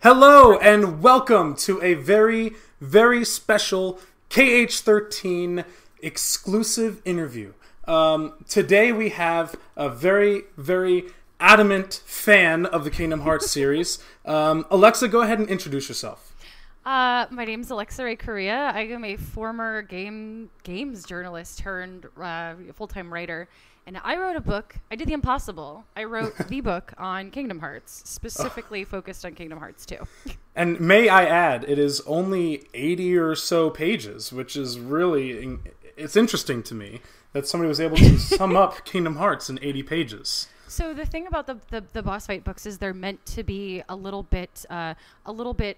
Hello and welcome to a very, very special KH13 exclusive interview. Today we have a very, very adamant fan of the Kingdom Hearts series. Alexa, go ahead and introduce yourself. My name's Alexa Ray Corriea. I am a former games journalist turned full-time writer. And I wrote a book. I did the impossible. I wrote the book on Kingdom Hearts, specifically focused on Kingdom Hearts 2. And may I add, it is only 80 or so pages, which is really, it's interesting to me that somebody was able to sum up Kingdom Hearts in 80 pages. So the thing about the boss fight books is they're meant to be a little bit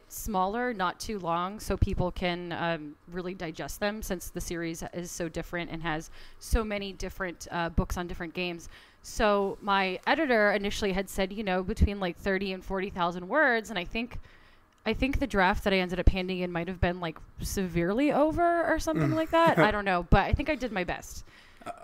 smaller, not too long, so people can really digest them, since the series is so different and has so many different books on different games. So my editor initially had said, between like 30 and 40,000 words, and I think the draft that I ended up handing in might have been like severely over or something like that. I don't know, but I think I did my best.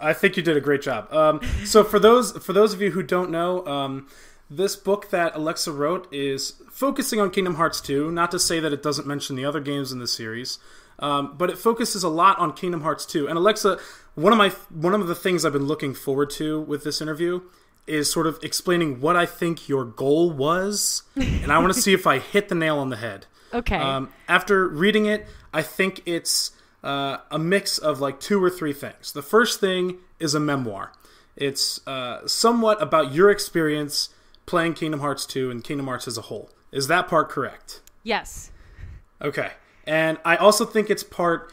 I think you did a great job. So for those of you who don't know, this book that Alexa wrote is focusing on Kingdom Hearts 2. Not to say that it doesn't mention the other games in the series, but it focuses a lot on Kingdom Hearts 2. And Alexa, one of the things I've been looking forward to with this interview is sort of explaining what I think your goal was, and I want to see if I hit the nail on the head. Okay. After reading it, I think it's a mix of like two or three things. The first thing is a memoir. It's somewhat about your experience playing Kingdom Hearts 2 and Kingdom Hearts as a whole. Is that part correct? Yes. Okay. And I also think it's part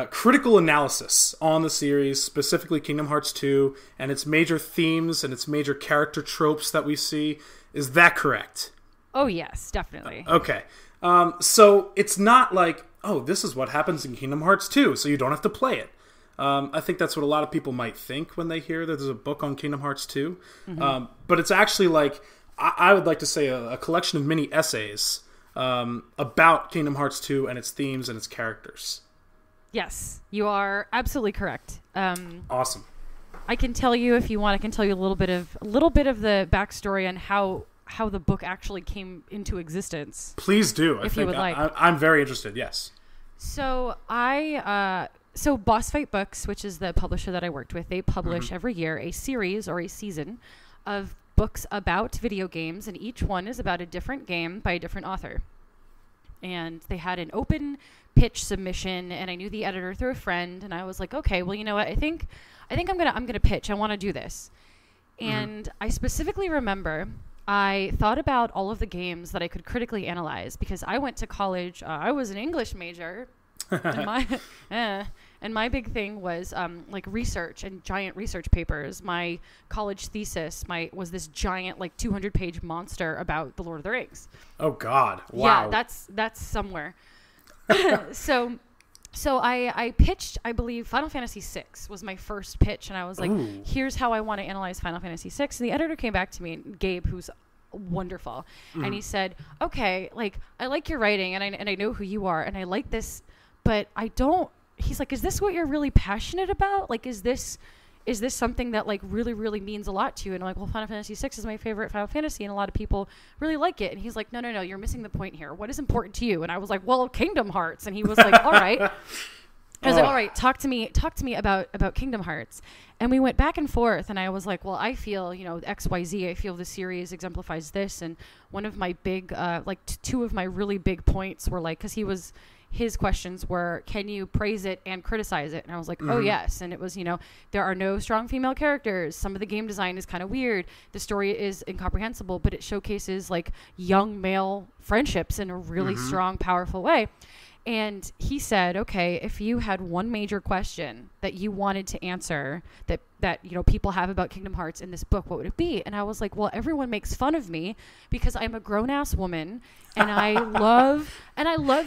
critical analysis on the series, specifically Kingdom Hearts 2, and its major themes and its major character tropes that we see. Is that correct? Oh, yes, definitely. Okay. So it's not like, oh, this is what happens in Kingdom Hearts 2, so you don't have to play it. I think that's what a lot of people might think when they hear that there's a book on Kingdom Hearts 2. Mm-hmm. But it's actually like, I would like to say a collection of mini essays about Kingdom Hearts 2 and its themes and its characters. Yes, you are absolutely correct. Awesome. I can tell you, if you want, I can tell you a little bit of the backstory on how the book actually came into existence. Please do. If you would like. I'm very interested, yes. So Bossfightbooks, which is the publisher that I worked with, they publish every year a series or a season of books about video games, and each one is about a different game by a different author. And they had an open pitch submission, and I knew the editor through a friend, and I was like, okay, well, you know what? I think I'm gonna pitch. I want to do this. And I specifically remember I thought about all of the games that I could critically analyze, because I went to college. I was an English major, and my big thing was like research and giant research papers. My college thesis was this giant, like 200-page monster about the Lord of the Rings. Oh God! Wow. Yeah, that's somewhere. So I pitched, I believe, Final Fantasy VI was my first pitch, and I was like, Ooh. Here's how I want to analyze Final Fantasy VI. And the editor came back to me, Gabe, who's wonderful, and he said, okay, like, I like your writing, and I know who you are, and I like this, but I don't. He's like, is this what you're really passionate about? Like, is this something that like really, really means a lot to you? And I'm like, well, Final Fantasy VI is my favorite Final Fantasy, and a lot of people really like it. And he's like, no, you're missing the point here. What is important to you? And I was like, well, Kingdom Hearts. And he was like, all right. I was like, all right, talk to me about Kingdom Hearts. And we went back and forth, and I was like, well, I feel, XYZ. I feel the series exemplifies this. And one of my big, two of my really big points were like, because his questions were, can you praise it and criticize it? And I was like, oh, yes. And it was, there are no strong female characters. Some of the game design is kind of weird. The story is incomprehensible, but it showcases like young male friendships in a really strong, powerful way. And he said, okay, if you had one major question that you wanted to answer that people have about Kingdom Hearts in this book, what would it be? And I was like, well, everyone makes fun of me because I'm a grown-ass woman, and I love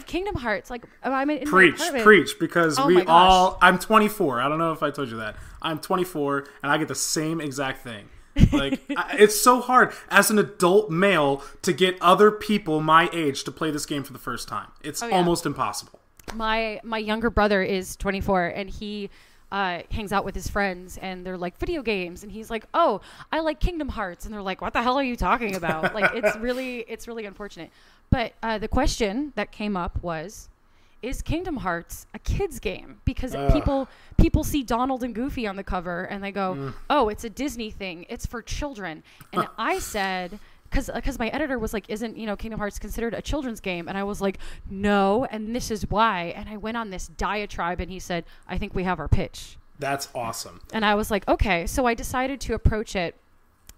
Kingdom Hearts. Like, I'm in preach, because I'm 24. I don't know if I told you that. I'm 24, and I get the same exact thing. Like, it's so hard as an adult male to get other people my age to play this game for the first time. It's almost impossible. My younger brother is 24, and he hangs out with his friends and they're like video games, and he's like, oh, I like Kingdom Hearts, and they're like, what the hell are you talking about? Like, it's really unfortunate. But the question that came up was, is Kingdom Hearts a kid's game? Because people see Donald and Goofy on the cover and they go, oh, it's a Disney thing, it's for children. And I said, because my editor was like, isn't, Kingdom Hearts considered a children's game? And I was like, no, and this is why. And I went on this diatribe, and he said, I think we have our pitch. That's awesome. And I was like, okay. So I decided to approach it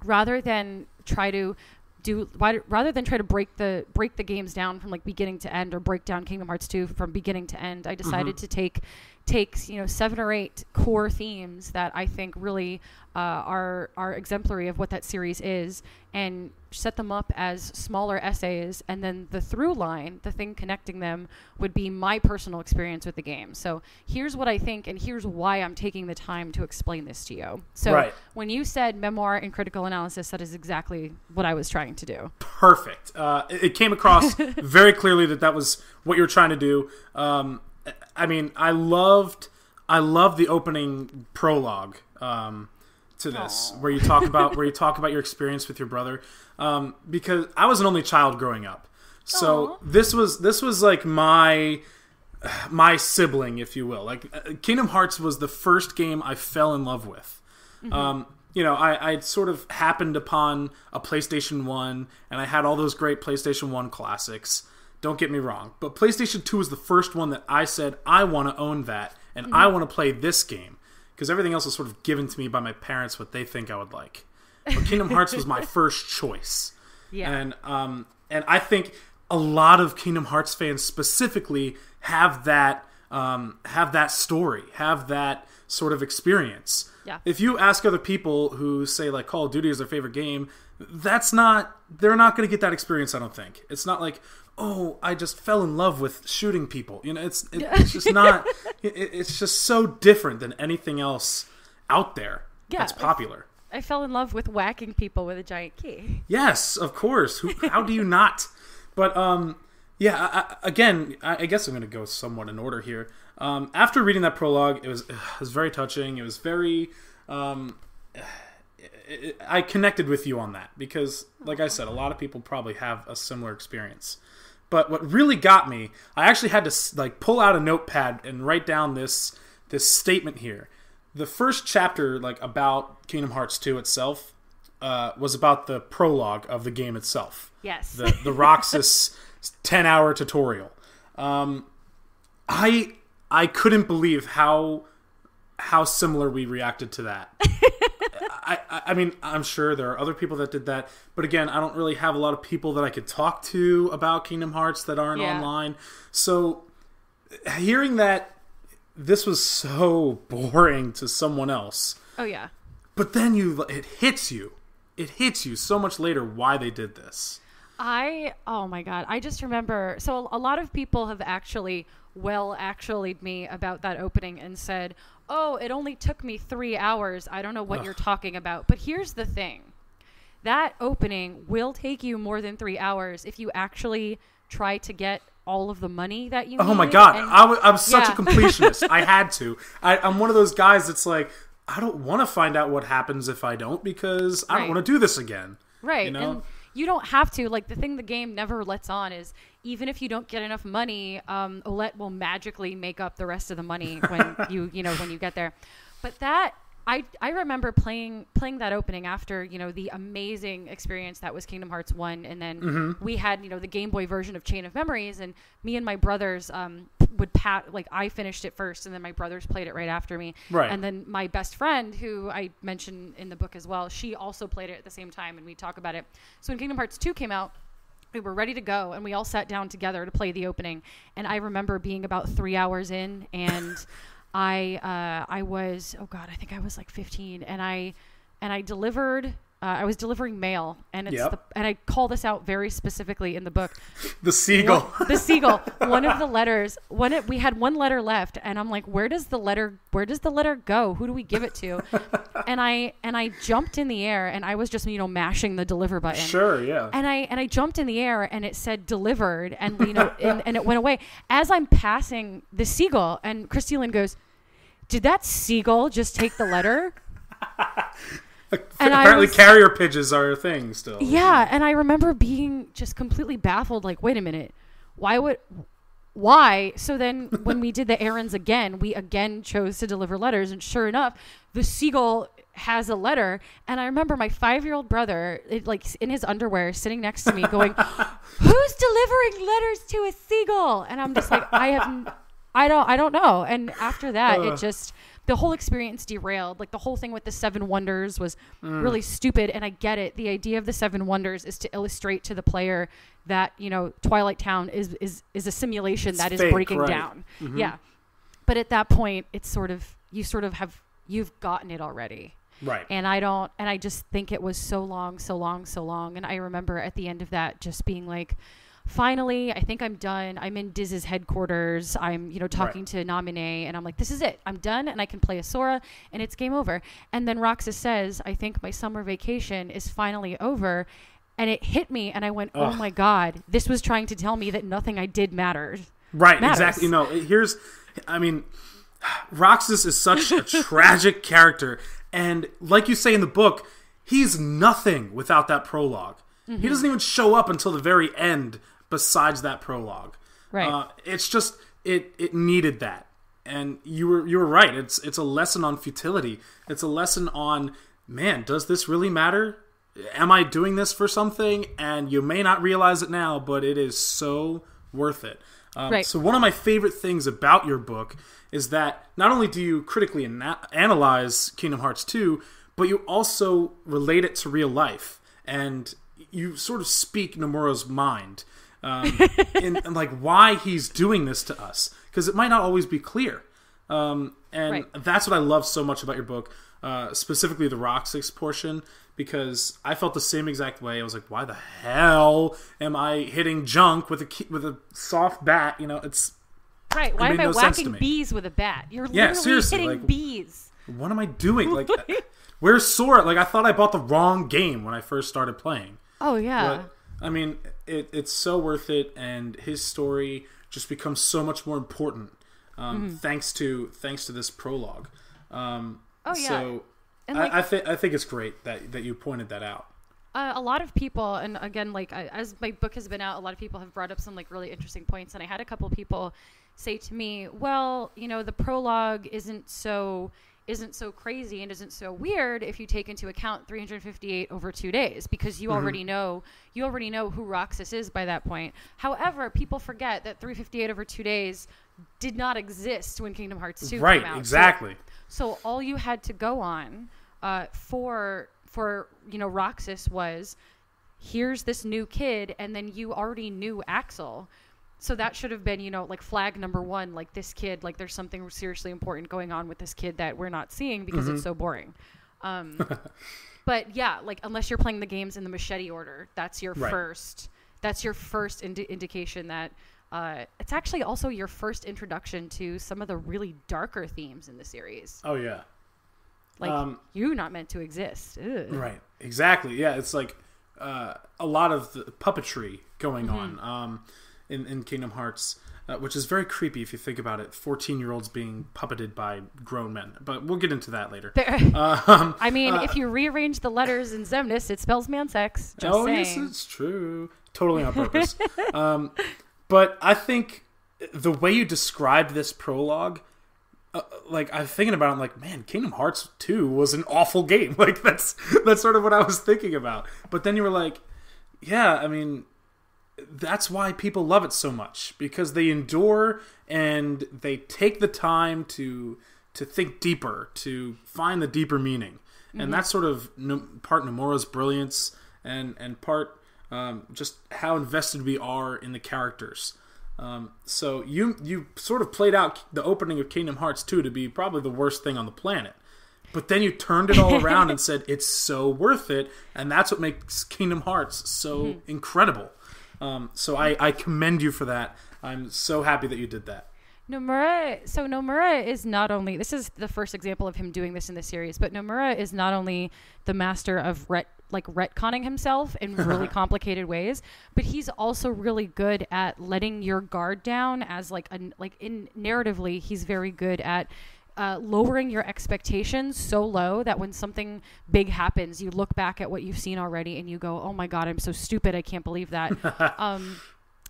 rather than try to break the games down from like beginning to end, or break down Kingdom Hearts 2 from beginning to end. I decided to take 7 or 8 core themes that I think really are exemplary of what that series is, and set them up as smaller essays, and then the through line, the thing connecting them, would be my personal experience with the game. So here's what I think, and here's why I'm taking the time to explain this to you. So when you said memoir and critical analysis, that is exactly what I was trying to do. Perfect. It came across very clearly that was what you were trying to do. I mean, I loved the opening prologue to this, where you talk about your experience with your brother, because I was an only child growing up, so this was like my sibling, if you will. Like, Kingdom Hearts was the first game I fell in love with. I sort of happened upon a PlayStation 1, and I had all those great PlayStation 1 classics. Don't get me wrong, but PlayStation 2 was the first one that I said, I want to own that, and I want to play this game, because everything else was sort of given to me by my parents, what they think I would like. But Kingdom Hearts was my first choice. Yeah. And I think a lot of Kingdom Hearts fans specifically have that story, have that sort of experience. Yeah. If you ask other people who say like Call of Duty is their favorite game, they're not going to get that experience, I don't think. It's not like, oh, I just fell in love with shooting people. It's just not. It's just so different than anything else out there that's popular. I fell in love with whacking people with a giant key. Yes, of course. How do you not? But I guess I'm going to go somewhat in order here. After reading that prologue, it was very touching. It was very. I connected with you on that because, like I said, a lot of people probably have a similar experience. But what really got me, I actually had to like pull out a notepad and write down this statement here. The first chapter, like about Kingdom Hearts 2 itself, was about the prologue of the game itself. Yes. The Roxas 10-hour tutorial. I couldn't believe how similar we reacted to that. I mean, I'm sure there are other people that did that, but again, I don't really have a lot of people that I could talk to about Kingdom Hearts that aren't online. So hearing that this was so boring to someone else. Oh yeah. But then it hits you so much later why they did this. Oh my God. I just remember, so a lot of people have actually me about that opening and said, oh, it only took me 3 hours. I don't know what you're talking about. But here's the thing. That opening will take you more than 3 hours if you actually try to get all of the money that you need. Oh my God. I'm such a completionist. I had to. I'm one of those guys that's like, I don't want to find out what happens if I don't, because I don't want to do this again. Right. And you don't have to. Like, the thing the game never lets on is, even if you don't get enough money, Olette will magically make up the rest of the money when when you get there. But that I remember playing that opening after the amazing experience that was Kingdom Hearts 1, and then we had the Game Boy version of Chain of Memories, and me and my brothers would I finished it first, and then my brothers played it right after me. Right. And then my best friend, who I mentioned in the book as well, she also played it at the same time, and we talk about it. So when Kingdom Hearts 2 came out, we were ready to go, and we all sat down together to play the opening. And I remember being about 3 hours in, and I was, oh God, I think I was like 15, and I delivered. I was delivering mail, and and I call this out very specifically in the book. The seagull. The seagull. One of the letters. We had one letter left, and I'm like, where does the letter go? Who do we give it to? and I jumped in the air, and I was just mashing the deliver button. Sure, yeah. And I jumped in the air, and it said delivered, and and it went away as I'm passing the seagull, and Christy Lynn goes, did that seagull just take the letter? And apparently carrier pigeons are a thing still. Yeah, and I remember being just completely baffled, like, wait a minute, why? So then when we did the errands again, we again chose to deliver letters, and sure enough, the seagull has a letter. And I remember my 5-year-old brother, in his underwear, sitting next to me going, who's delivering letters to a seagull? And I'm just like, I don't know. And after that, it just, the whole experience derailed. Like, the whole thing with the 7 wonders was really stupid. And I get it. The idea of the 7 wonders is to illustrate to the player that, Twilight Town is a simulation that is fake, breaking down. Mm-hmm. Yeah. But at that point, it's you've gotten it already. Right. And I just think it was so long. And I remember at the end of that just being like, finally, I think I'm done. I'm in Diz's headquarters. I'm, talking to Naminé, and I'm like, this is it. I'm done, and I can play Asura, and it's game over. And then Roxas says, I think my summer vacation is finally over. And it hit me, and I went, oh my God, this was trying to tell me that nothing I did mattered. Right, exactly. Roxas is such a tragic character. And like you say in the book, he's nothing without that prologue. Mm-hmm. He doesn't even show up until the very end besides that prologue. Right. It's just, it needed that. And you were right. It's a lesson on futility. It's a lesson on, man, does this really matter? Am I doing this for something? And you may not realize it now, but it is so worth it. Right. So one of my favorite things about your book is that not only do you critically analyze Kingdom Hearts 2, but you also relate it to real life. And you sort of speak Nomura's mind and like why he's doing this to us. Because it might not always be clear. That's what I love so much about your book, specifically the Roxas portion. Because I felt the same exact way. I was like, why the hell am I hitting junk with a soft bat? It's right. Why am I whacking bees with a bat? You're literally hitting bees. What am I doing? Like, where's Sora? Like, I thought I bought the wrong game when I first started playing. Oh yeah. But, it's so worth it, and his story just becomes so much more important thanks to this prologue. So. And I think it's great that you pointed that out. A lot of people, and again, as my book has been out, a lot of people have brought up some really interesting points, and I had a couple people say to me, well, the prologue isn't so crazy and isn't so weird if you take into account 358 over 2 days, because you already know who Roxas is by that point. However, people forget that 358 over 2 days did not exist when Kingdom Hearts 2 came out. Right, exactly. So all you had to go on for Roxas was, here's this new kid, and then you already knew Axel. So that should have been, flag number 1, like this kid, like there's something seriously important going on with this kid that we're not seeing because it's so boring. But yeah, unless you're playing the games in the machete order, that's your first indication that it's actually also your first introduction to some of the really darker themes in the series. Oh yeah. You're not meant to exist. Ugh. Right. Exactly. Yeah. It's like a lot of the puppetry going on in Kingdom Hearts, which is very creepy if you think about it. 14-year-olds being puppeted by grown men. But we'll get into that later. If you rearrange the letters in Xemnas, it spells man sex. Just saying. Yes, it's true. Totally on purpose. But I think the way you described this prologue, I'm thinking about it, I'm like, man, Kingdom Hearts 2 was an awful game. That's sort of what I was thinking about. But then you were like, yeah, that's why people love it so much, because they endure and they take the time to think deeper, to find the deeper meaning. And that's sort of part Nomura's brilliance and part just how invested we are in the characters. So you sort of played out the opening of Kingdom Hearts 2 to be probably the worst thing on the planet. But then you turned it all around and said, it's so worth it. And that's what makes Kingdom Hearts so incredible. So I commend you for that. I'm so happy that you did that. Nomura is not only, this is the first example of him doing this in the series, but Nomura is not only the master of retconning himself in really complicated ways, but he's also really good at letting your guard down as narratively, he's very good at lowering your expectations so low that when something big happens, you look back at what you've seen already and you go, oh my God, I'm so stupid. I can't believe that.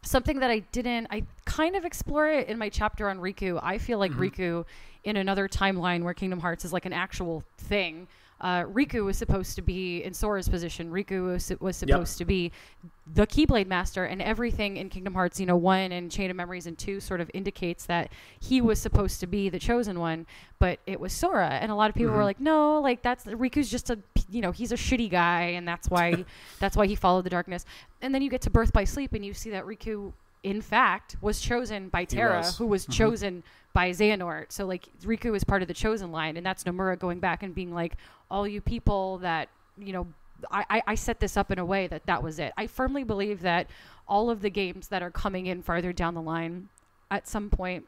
Something that I kind of explore it in my chapter on Riku. I feel like Riku in another timeline where Kingdom Hearts is like an actual thing. Riku was supposed to be in Sora's position. Riku was supposed to be the Keyblade Master, and everything in Kingdom Hearts, 1 and Chain of Memories and 2 sort of indicates that he was supposed to be the chosen one, but it was Sora. And a lot of people were like, no, like Riku's just he's a shitty guy, and that's why he followed the darkness. And then you get to Birth by Sleep and you see that Riku in fact was chosen by Terra, who was chosen by Xehanort. So like Riku is part of the chosen line, and that's Nomura going back and being like, all you people that, I set this up in a way that was it. I firmly believe that all of the games that are coming in farther down the line at some point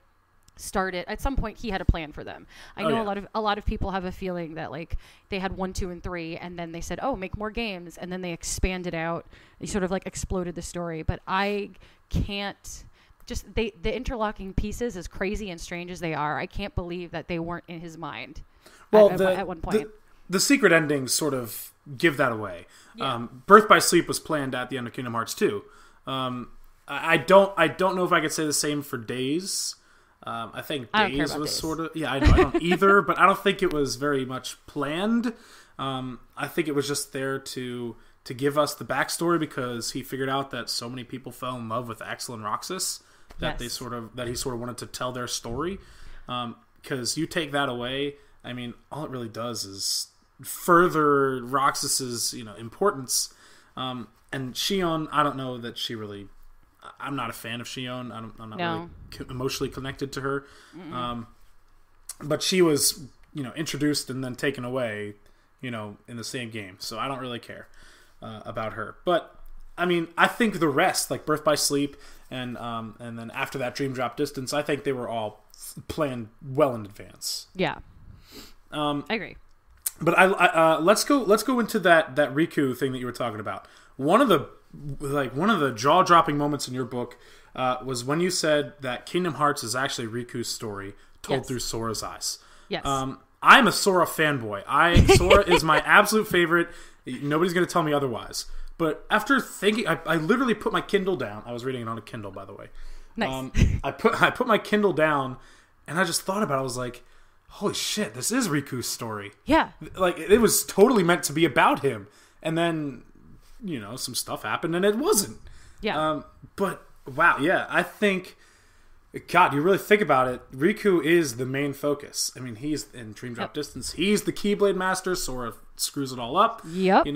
he had a plan for them. I know a lot of people have a feeling that like they had 1, 2, and 3, and then they said, oh, make more games, and then they expanded out. They sort of like exploded the story. But I can't just the interlocking pieces, as crazy and strange as they are, I can't believe that they weren't in his mind. Well, at one point. The secret endings sort of give that away. Yeah. Birth by Sleep was planned at the end of Kingdom Hearts 2. I don't know if I could say the same for Days. I think Days was sort of... Yeah, I don't either, but I don't think it was very much planned. I think it was just there to give us the backstory, because he figured out that so many people fell in love with Axel and Roxas that he sort of wanted to tell their story. Because you take that away, I mean, all it really does is further Roxas's importance. And Xion, I don't know that she really... I'm not a fan of Xion. I'm not really emotionally connected to her. But she was, introduced and then taken away, in the same game. So I don't really care about her. But I mean, I think the rest, like Birth by Sleep and then after that Dream Drop Distance, I think they were all planned well in advance. Yeah, I agree. But I let's go into that Riku thing that you were talking about. One of the jaw-dropping moments in your book was when you said that Kingdom Hearts is actually Riku's story told through Sora's eyes. Yes. I'm a Sora fanboy. Sora is my absolute favorite. Nobody's going to tell me otherwise. But after thinking, I literally put my Kindle down. I was reading it on a Kindle, by the way. Nice. I put my Kindle down, and I just thought about it. I was like, holy shit, this is Riku's story. Yeah. Like, it was totally meant to be about him. And then... some stuff happened and it wasn't. Yeah. But wow, yeah, I think, God, you really think about it, Riku is the main focus. I mean, he's in Dream Drop Distance. He's the Keyblade Master. Sora screws it all up. Yep.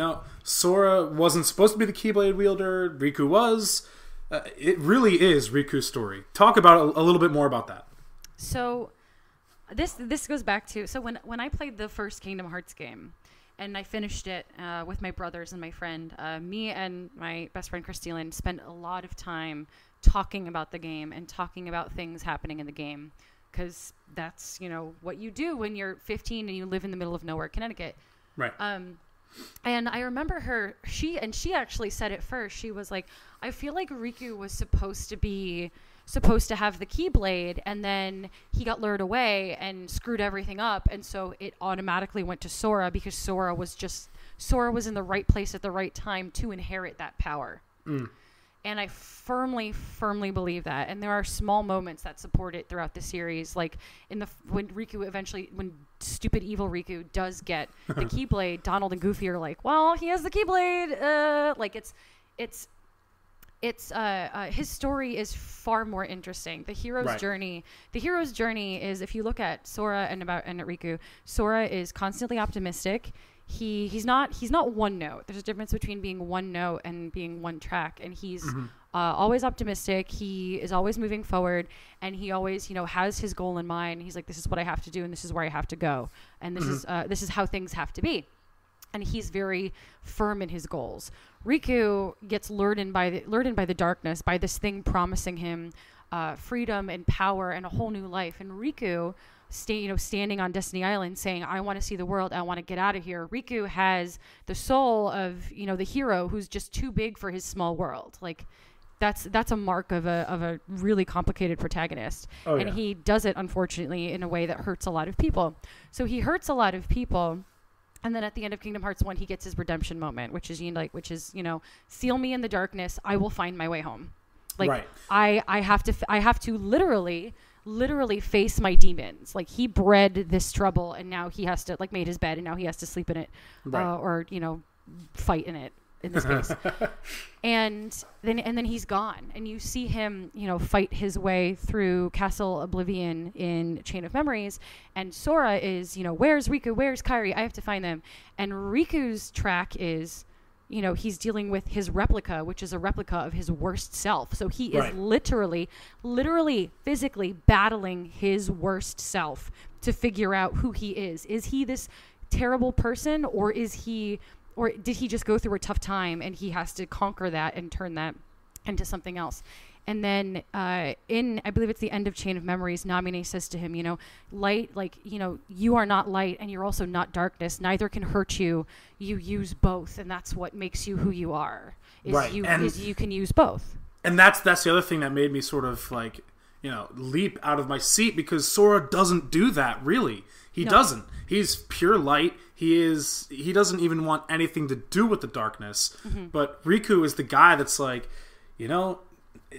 Sora wasn't supposed to be the Keyblade wielder. Riku was. It really is Riku's story. Talk about a little bit more about that. So this goes back to, so when I played the first Kingdom Hearts game, and I finished it with my brothers and my friend. Me and my best friend, Christine, spent a lot of time talking about the game and talking about things happening in the game. Because that's, what you do when you're 15 and you live in the middle of nowhere, Connecticut. Right. And I remember she actually said it first. She was like, I feel like Riku was supposed to have the Keyblade, and then he got lured away and screwed everything up, and so it automatically went to Sora, because Sora was in the right place at the right time to inherit that power. And I firmly believe that. And there are small moments that support it throughout the series, like when stupid evil Riku does get the Keyblade, Donald and Goofy are like, well, he has the Keyblade. His story is far more interesting. The hero's journey is, if you look at Sora and at Riku, Sora is constantly optimistic. He's not one note. There's a difference between being one note and being one track, and he's always optimistic. He is always moving forward, and he always has his goal in mind. He's like, this is what I have to do, and this is where I have to go, and this is how things have to be. And he's very firm in his goals. Riku gets lured in by the darkness, by this thing promising him freedom and power and a whole new life. And Riku, standing on Destiny Island, saying, "I want to see the world. I want to get out of here." Riku has the soul of the hero who's just too big for his small world. Like, that's a mark of a really complicated protagonist. And he does it, unfortunately, in a way that hurts a lot of people. So he hurts a lot of people. And then at the end of Kingdom Hearts 1, he gets his redemption moment, which is, seal me in the darkness. I will find my way home. Like, right. I have to literally face my demons. Like, he bred this trouble, and now he has to, like, made his bed, and now he has to sleep in it, right. Or fight in it. In this case, and then he's gone, and you see him, fight his way through Castle Oblivion in Chain of Memories, and Sora is, where's Riku? Where's Kairi? I have to find them. And Riku's track is, he's dealing with his replica, which is a replica of his worst self. So he is literally, physically battling his worst self to figure out who he is. Is he this terrible person, or did he just go through a tough time and he has to conquer that and turn that into something else? And then I believe it's the end of Chain of Memories, Namine says to him, light, you are not light and you're also not darkness. Neither can hurt you. You use both. And that's what makes you who you are. You can use both. And that's the other thing that made me sort of leap out of my seat, because Sora doesn't do that, really. He doesn't. He's pure light. He doesn't even want anything to do with the darkness. Mm-hmm. But Riku is the guy that's like,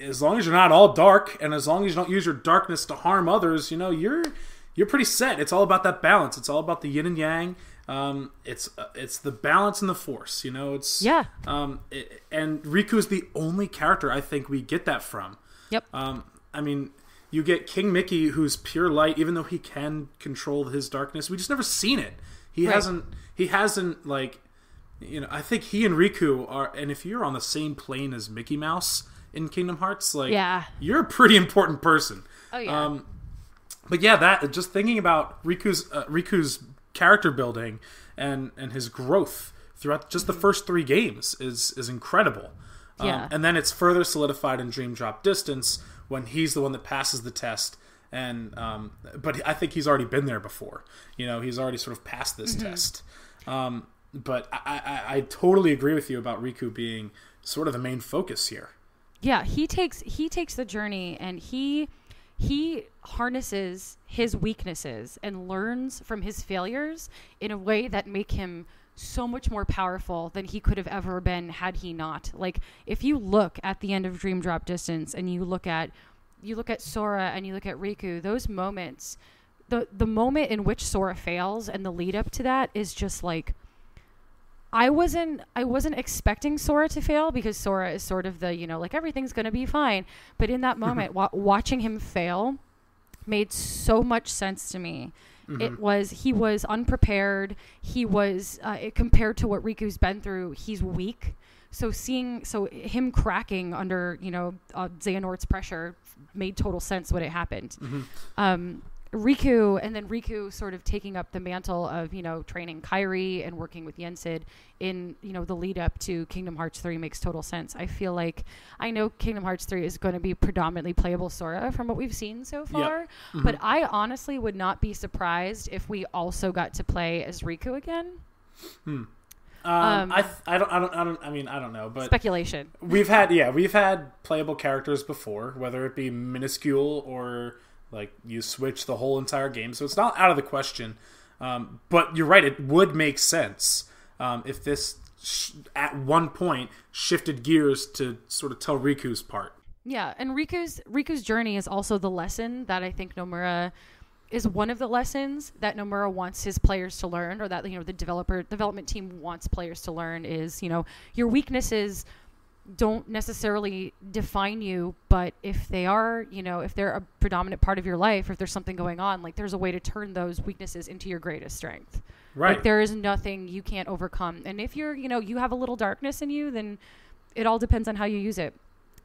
as long as you're not all dark, and as long as you don't use your darkness to harm others, you're pretty set. It's all about that balance. It's all about the yin and yang. It's the balance and the force. And Riku is the only character I think we get that from. Yep. You get King Mickey, who's pure light, even though he can control his darkness. We just never seen it. He hasn't I think he and Riku are, and if you're on the same plane as Mickey Mouse in Kingdom Hearts, you're a pretty important person. Oh yeah. But yeah, that, just thinking about Riku's character building and his growth throughout just the first 3 games is incredible. Yeah. And then it's further solidified in Dream Drop Distance, when he's the one that passes the test, and but I think he's already been there before. He's already sort of passed this test. But I totally agree with you about Riku being sort of the main focus here. Yeah, he takes the journey, and he harnesses his weaknesses and learns from his failures in a way that make him so much more powerful than he could have ever been had he not. Like, if you look at the end of Dream Drop Distance and you look at Sora and you look at Riku, those moments, the moment in which Sora fails and the lead up to that is just like, I wasn't expecting Sora to fail, because Sora is sort of the, everything's going to be fine. But in that moment, watching him fail made so much sense to me. Mm-hmm. He was unprepared. He was, compared to what Riku's been through, he's weak. So him cracking under, Xehanort's pressure made total sense when it happened. Mm-hmm. Riku sort of taking up the mantle of, training Kairi and working with Yensid in, the lead up to Kingdom Hearts 3 makes total sense. I know Kingdom Hearts 3 is going to be predominantly playable Sora from what we've seen so far, yep. Mm-hmm. But I honestly would not be surprised if we also got to play as Riku again. I don't know, but speculation. We've had playable characters before, whether it be minuscule or you switch the whole entire game, so it's not out of the question. But you're right; it would make sense if this at one point shifted gears to sort of tell Riku's part. Yeah, and Riku's journey is also the lesson that I think Nomura is one of the lessons that Nomura wants his players to learn, or that the development team wants players to learn is your weaknesses don't necessarily define you, but if they are, if they're a predominant part of your life, or if there's something going on, there's a way to turn those weaknesses into your greatest strength. Right. There is nothing you can't overcome. And if you're, you have a little darkness in you, then it all depends on how you use it.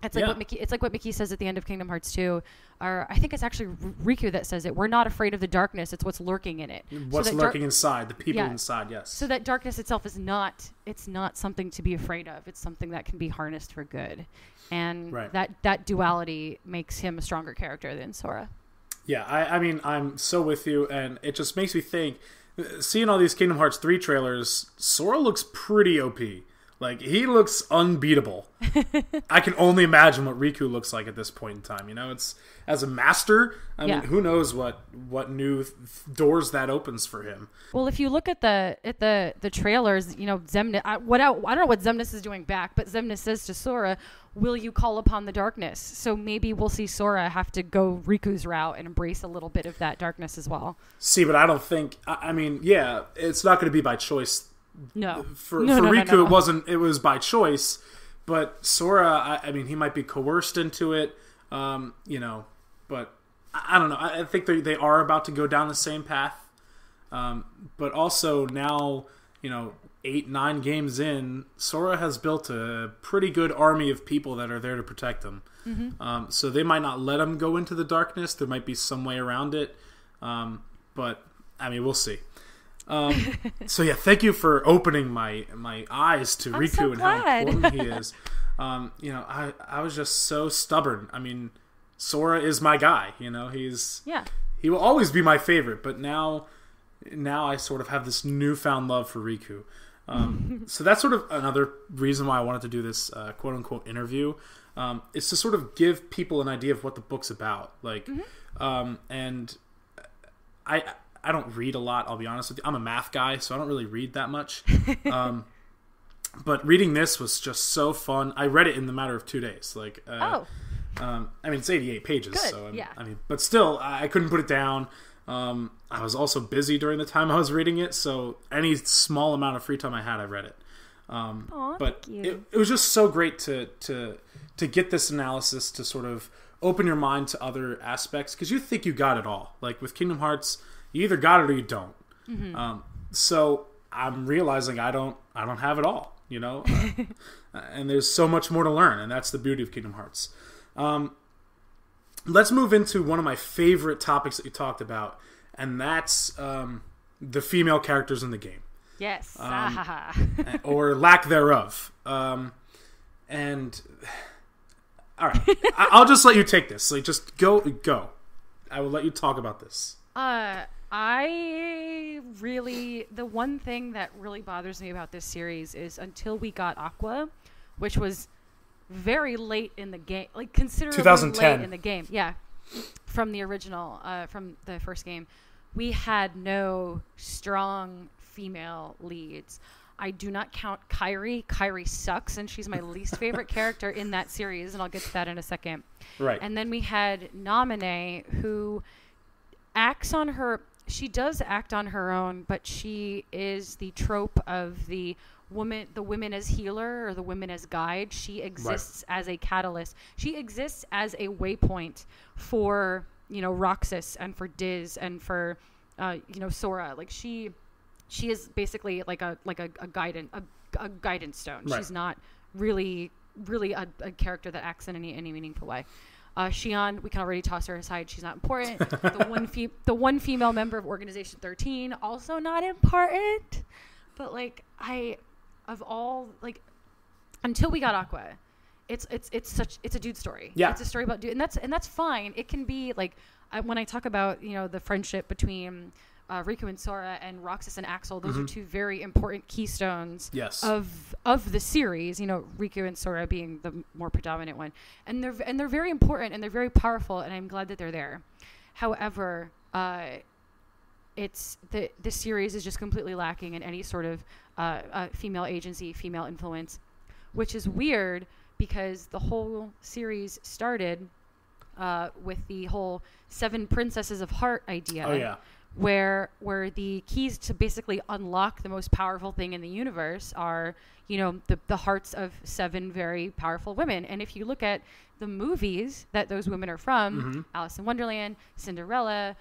It's like what Mickey says at the end of Kingdom Hearts 2, or I think it's actually Riku that says it. We're not afraid of the darkness; it's what's lurking in it. What's lurking inside, the people inside. Yes. So that darkness itself is not something to be afraid of. It's something that can be harnessed for good, and that duality makes him a stronger character than Sora. Yeah, I'm so with you, and it just makes me think. Seeing all these Kingdom Hearts 3 trailers, Sora looks pretty OP. Like, he looks unbeatable. I can only imagine what Riku looks like at this point in time. You know, it's as a master. I mean, who knows what new doors that opens for him. Well, if you look at the trailers, you know, Xemnas. I don't know what Xemnas is doing back, but Xemnas says to Sora, "Will you call upon the darkness?" So maybe we'll see Sora have to go Riku's route and embrace a little bit of that darkness as well. See, but I don't think. I mean, yeah, it's not going to be by choice. No. For Riku, it was by choice, but Sora, I mean, he might be coerced into it, you know, but I don't know. I think they are about to go down the same path, but also now, you know, 8-9 games in, Sora has built a pretty good army of people that are there to protect him. Mm-hmm. So they might not let him go into the darkness. There might be some way around it, but I mean, we'll see. So yeah, thank you for opening my eyes to Riku and how important he is. You know, I was just so stubborn. I mean, Sora is my guy. You know, he will always be my favorite. But now I sort of have this newfound love for Riku. So that's sort of another reason why I wanted to do this quote unquote interview. Is to sort of give people an idea of what the book's about. Like, and I don't read a lot, I'll be honest with you. I'm a math guy, so I don't really read that much. But reading this was just so fun. I read it in the matter of 2 days. Like, I mean, it's 88 pages. Good, So, yeah. I mean, but still, I couldn't put it down. I was also busy during the time I was reading it, so any small amount of free time I had, I read it. But thank you. It was just so great to get this analysis, to sort of open your mind to other aspects, because you think you got it all. Like with Kingdom Hearts, you either got it or you don't. Mm-hmm. So I'm realizing I don't have it all, you know, and there's so much more to learn, and that's the beauty of Kingdom Hearts. Let's move into one of my favorite topics that you talked about, and that's the female characters in the game. Yes. Or lack thereof. And all right, I'll just let you take this. Like, just go. I will let you talk about this. The one thing that really bothers me about this series is until we got Aqua, which was very late in the game, like considerably 2010. late in the game. Yeah. From the original, from the first game, we had no strong female leads. I do not count Kairi. Kairi sucks, and she's my least favorite character in that series, and I'll get to that in a second. Right. And then we had Naminé, who she does act on her own, but she is the trope of the women as healer or the women as guide. She exists as a catalyst. She exists as a waypoint for, you know, Roxas and for Diz and for, you know, Sora. Like she is basically like a guidance stone. Right. She's not really a character that acts in any meaningful way. Xion, we can already toss her aside. She's not important. The one female member of Organization 13, also not important. But like until we got Aqua, it's a dude story. Yeah. It's a story about dude, and that's fine. It can be like when I talk about, you know, the friendship between Riku and Sora and Roxas and Axel, those are two very important keystones of the series, you know, Riku and Sora being the more predominant one. And they're very important and they're very powerful, and I'm glad that they're there. However, it's the series is just completely lacking in any sort of female agency, female influence, which is weird because the whole series started with the whole 7 Princesses of Heart idea. Oh yeah. Where the keys to basically unlock the most powerful thing in the universe are, you know, the hearts of 7 very powerful women. And if you look at the movies that those women are from, Alice in Wonderland, Cinderella,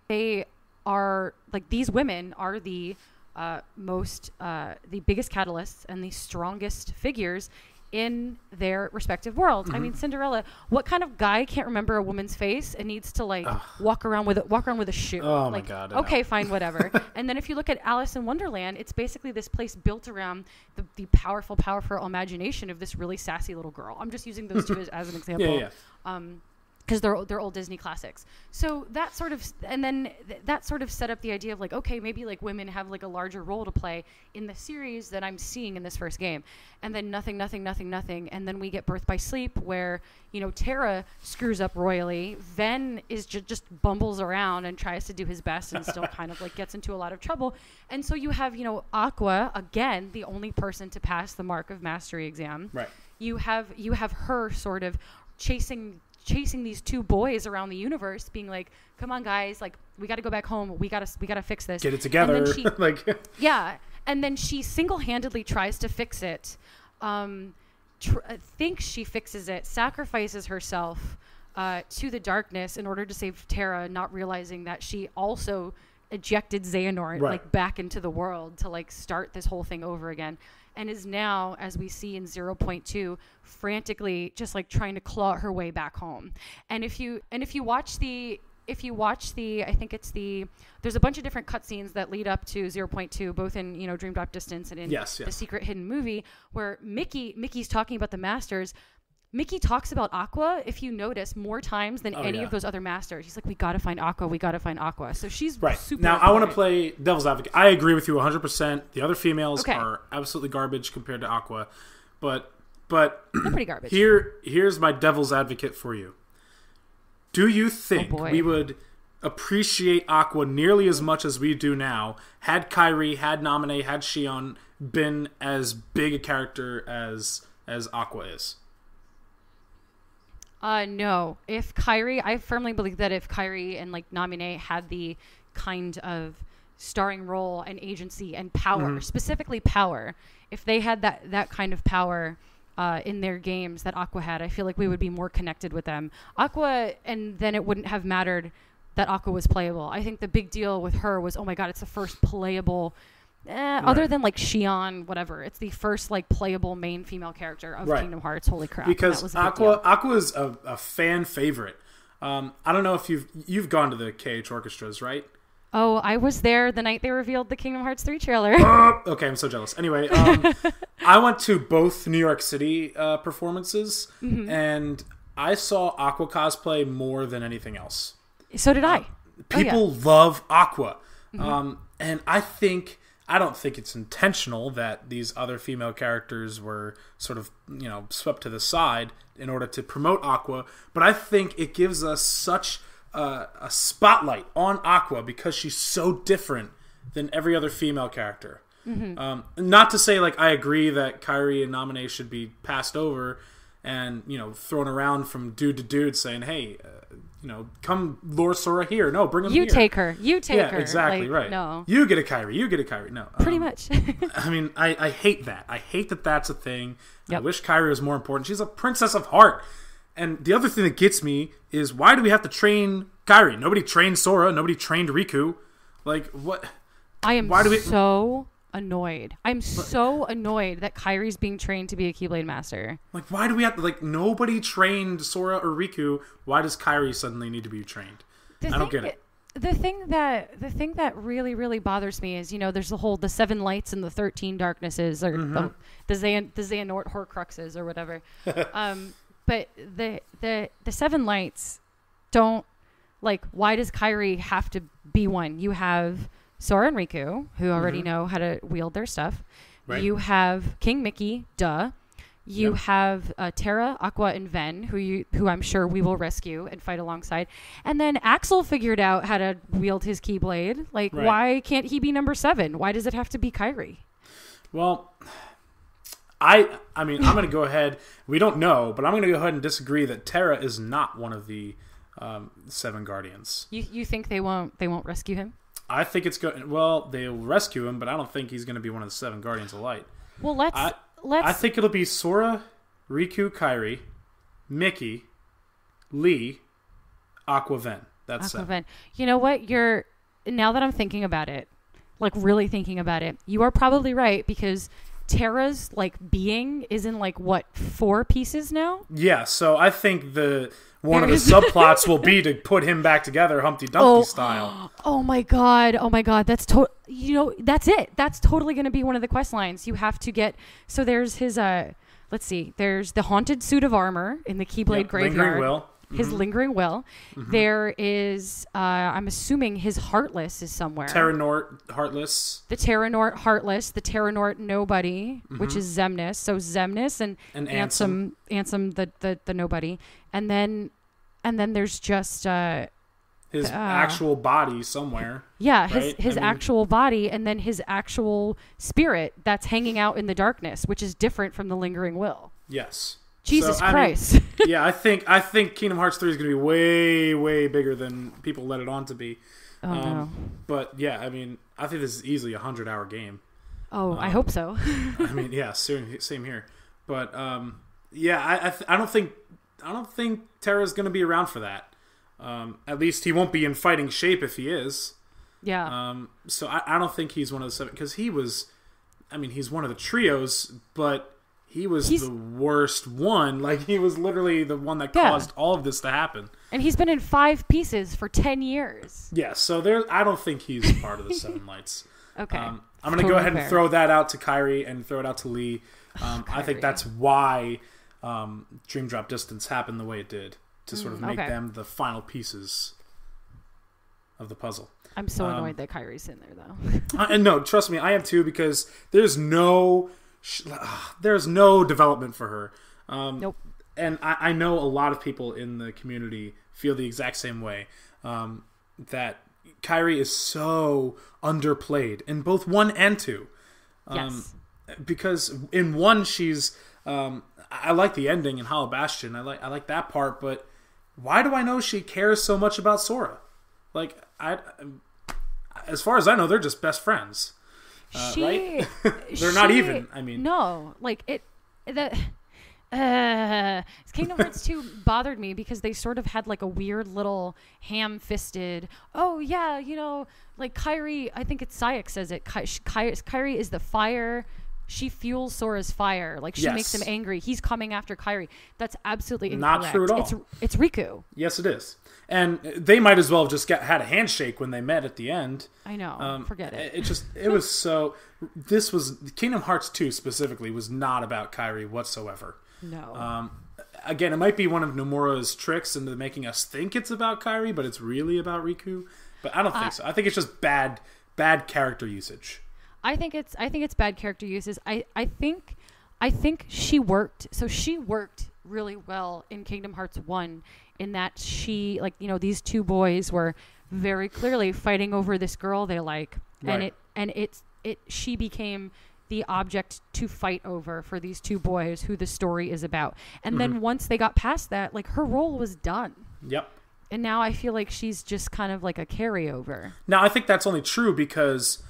they are like, these women are the biggest catalysts and the strongest figures in their respective worlds. I mean, Cinderella, what kind of guy can't remember a woman's face and needs to like walk around with a shoe? Oh like, my God. Okay, fine, whatever. And then if you look at Alice in Wonderland, it's basically this place built around the powerful imagination of this really sassy little girl. I'm just using those two as an example. Yeah. because they're old Disney classics. So that sort of, and then that sort of set up the idea of like, okay, maybe like women have like a larger role to play in the series that I'm seeing in this first game. And then nothing. And then we get Birth by Sleep where, you know, Terra screws up royally. Ven is just bumbles around and tries to do his best and still kind of like gets into a lot of trouble. And so you have, you know, Aqua, again, the only person to pass the Mark of Mastery exam. Right. You have her sort of chasing these two boys around the universe, being like, come on guys, like we got to go back home, we got to fix this, get it together. And then she, like yeah, and then she single-handedly tries to fix it, thinks she fixes it, sacrifices herself to the darkness in order to save Terra, not realizing that she also ejected Xehanort like back into the world to like start this whole thing over again. And is now, as we see in 0.2, frantically just like trying to claw her way back home. And if you watch the, I think it's there's a bunch of different cutscenes that lead up to 0.2, both in, you know, Dream Drop Distance and in the Secret Hidden Movie, where Mickey's talking about the Masters. Mickey talks about Aqua, if you notice, more times than any of those other masters. He's like, we got to find Aqua. So she's super now important. I want to play devil's advocate. I agree with you 100%. The other females are absolutely garbage compared to Aqua. But they're pretty garbage. Here's my devil's advocate for you. Do you think we would appreciate Aqua nearly as much as we do now had Kairi, had Naminé, had Xion been as big a character as Aqua is? No. If Kairi, I firmly believe that if Kairi and like Naminé had the kind of starring role and agency and power, specifically power, if they had that kind of power in their games that Aqua had, I feel like we would be more connected with them. Aqua, and then it wouldn't have mattered that Aqua was playable. I think the big deal with her was, oh my god, it's the first playable. Other than like Xion, whatever, it's the first like playable main female character of Kingdom Hearts. Holy crap! Because Aqua is a fan favorite. I don't know if you've gone to the KH orchestras, right? Oh, I was there the night they revealed the Kingdom Hearts 3 trailer. Okay, I'm so jealous. Anyway, I went to both New York City performances, and I saw Aqua cosplay more than anything else. So did I. People love Aqua, and I don't think it's intentional that these other female characters were sort of, you know, swept to the side in order to promote Aqua, but I think it gives us such a spotlight on Aqua because she's so different than every other female character. Not to say, like, I agree that Kairi and Naminé should be passed over and, you know, thrown around from dude to dude saying, hey, you know, come lure Sora here. No, bring him here. You take her. her. Yeah, exactly, like, right. No. You get a Kairi. No. Pretty much. I mean, I hate that. I hate that that's a thing. Yep. I wish Kairi was more important. She's a princess of heart. And the other thing that gets me is, why do we have to train Kairi? Nobody trained Sora. Nobody trained Riku. Like, what? I am so annoyed. I'm so annoyed that Kairi's being trained to be a Keyblade master. Like, why do we have to, like, nobody trained Sora or Riku. Why does Kairi suddenly need to be trained? I don't get it. The thing that really, really bothers me is, you know, there's the 7 lights and the 13 darknesses, or the Xehanort Horcruxes or whatever. But the 7 lights don't, like, why does Kairi have to be one? You have Sora and Riku, who already know how to wield their stuff. Right. You have King Mickey, duh. You have Terra, Aqua, and Ven, who I'm sure we will rescue and fight alongside. And then Axel figured out how to wield his Keyblade. Like, why can't he be number 7? Why does it have to be Kairi? Well, I mean, I'm going to go ahead. We don't know, but I'm going to go ahead and disagree that Terra is not one of the 7 guardians. You think they won't rescue him? I think it's good. Well, they'll rescue him, but I don't think he's going to be one of the 7 guardians of light. Well, let's. I think it'll be Sora, Riku, Kairi, Mickey, Lee, Aqua, Ven. That's Aqua, Ven. You know what? Now that I'm thinking about it, like really thinking about it, you are probably right, because Terra's like being is in like what 4 pieces now? Yeah, so I think one of the subplots will be to put him back together, Humpty Dumpty style. Oh my god! That's that's it. That's totally going to be one of the quest lines. You have to get. So there's his. Let's see. There's the haunted suit of armor in the Keyblade graveyard. Lingering Will. his lingering will. There is, I'm assuming his Heartless is somewhere. Terranort Heartless. The Terranort Heartless, the Terranort Nobody, which is Xemnas. So Xemnas and Ansem the Nobody. And then there's just... his actual body somewhere. Yeah, right? his actual body, and then his actual spirit that's hanging out in the darkness, which is different from the lingering will. Yes. Jesus Christ. Yeah, I think Kingdom Hearts 3 is going to be way, way bigger than people let it on to be. Oh, no. But yeah, I mean, I think this is easily a 100-hour game. Oh, I hope so. I mean, yeah, same here. But yeah, I don't think Terra's going to be around for that. At least he won't be in fighting shape if he is. Yeah. So I don't think he's one of the 7, because he's one of the trios, but he's the worst one. Like, he was literally the one that caused all of this to happen. And he's been in 5 pieces for 10 years. Yeah, so I don't think he's part of the 7 Lights. Okay. I'm going to go ahead and throw that out to Kairi and throw it out to Lee. I think that's why Dream Drop Distance happened the way it did, to sort of make them the final pieces of the puzzle. I'm so annoyed that Kairi's in there, though. And no, trust me, I am too, because there's no development for her. Nope. And I know a lot of people in the community feel the exact same way, that Kairi is so underplayed in both 1 and 2. Yes. Because in 1, she's... I like the ending in Hollow Bastion. I like that part, but why do I know she cares so much about Sora? Like, as far as I know, they're just best friends, right? They're not even. I mean, no, like Kingdom Hearts 2 bothered me because they sort of had like a weird little ham-fisted. Oh yeah, like Kairi. I think it's Sayek says it. Kairi is the fire. She fuels Sora's fire. Like, she makes him angry. He's coming after Kairi. That's absolutely incorrect. Not true at all. It's Riku. Yes, it is. And they might as well have just had a handshake when they met at the end. I know. Forget it. It was so... Kingdom Hearts 2 specifically was not about Kairi whatsoever. No. Again, it might be one of Nomura's tricks into making us think it's about Kairi, but it's really about Riku. But I don't think so. I think it's just bad character usage. I think it's bad character uses. I think she worked. So she worked really well in Kingdom Hearts 1 in that she, like, these 2 boys were very clearly fighting over this girl they like, right. and she became the object to fight over for these 2 boys who the story is about. And then once they got past that, like, her role was done. Yep. And now I feel like she's just kind of like a carryover. Now I think that's only true because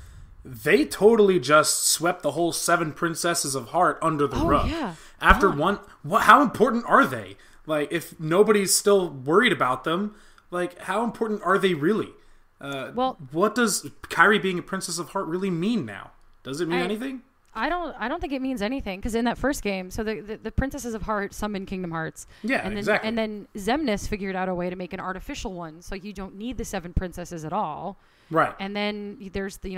they totally just swept the whole 7 Princesses of Heart under the rug. Yeah. After one, how important are they? Like, if nobody's still worried about them, like, how important are they really? What does Kairi being a Princess of Heart really mean now? Does it mean anything? I don't think it means anything, because in that first game, so the Princesses of Heart summoned Kingdom Hearts. Yeah, exactly. And then Xemnas figured out a way to make an artificial one, so you don't need the 7 princesses at all. Right. And then there's the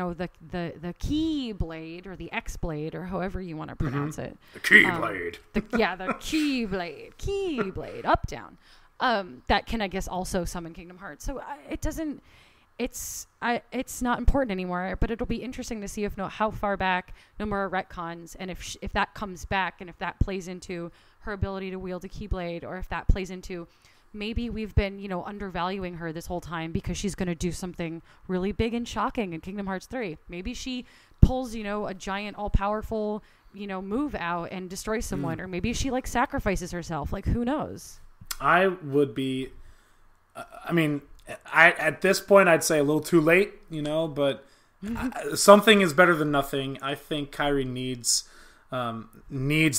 Keyblade or the X-Blade or however you want to pronounce it. The Keyblade. The Keyblade. Keyblade. Up, down. That can, I guess, also summon Kingdom Hearts. So it doesn't... It's not important anymore, but it'll be interesting to see how far back Nomura retcons, and if that comes back, and if that plays into her ability to wield a Keyblade, or if that plays into... Maybe we've been, undervaluing her this whole time because she's going to do something really big and shocking in Kingdom Hearts 3. Maybe she pulls, a giant all-powerful, move out and destroys someone. Or maybe she, sacrifices herself. Like, who knows? I would be... at this point, I'd say a little too late, but something is better than nothing. I think Kairi needs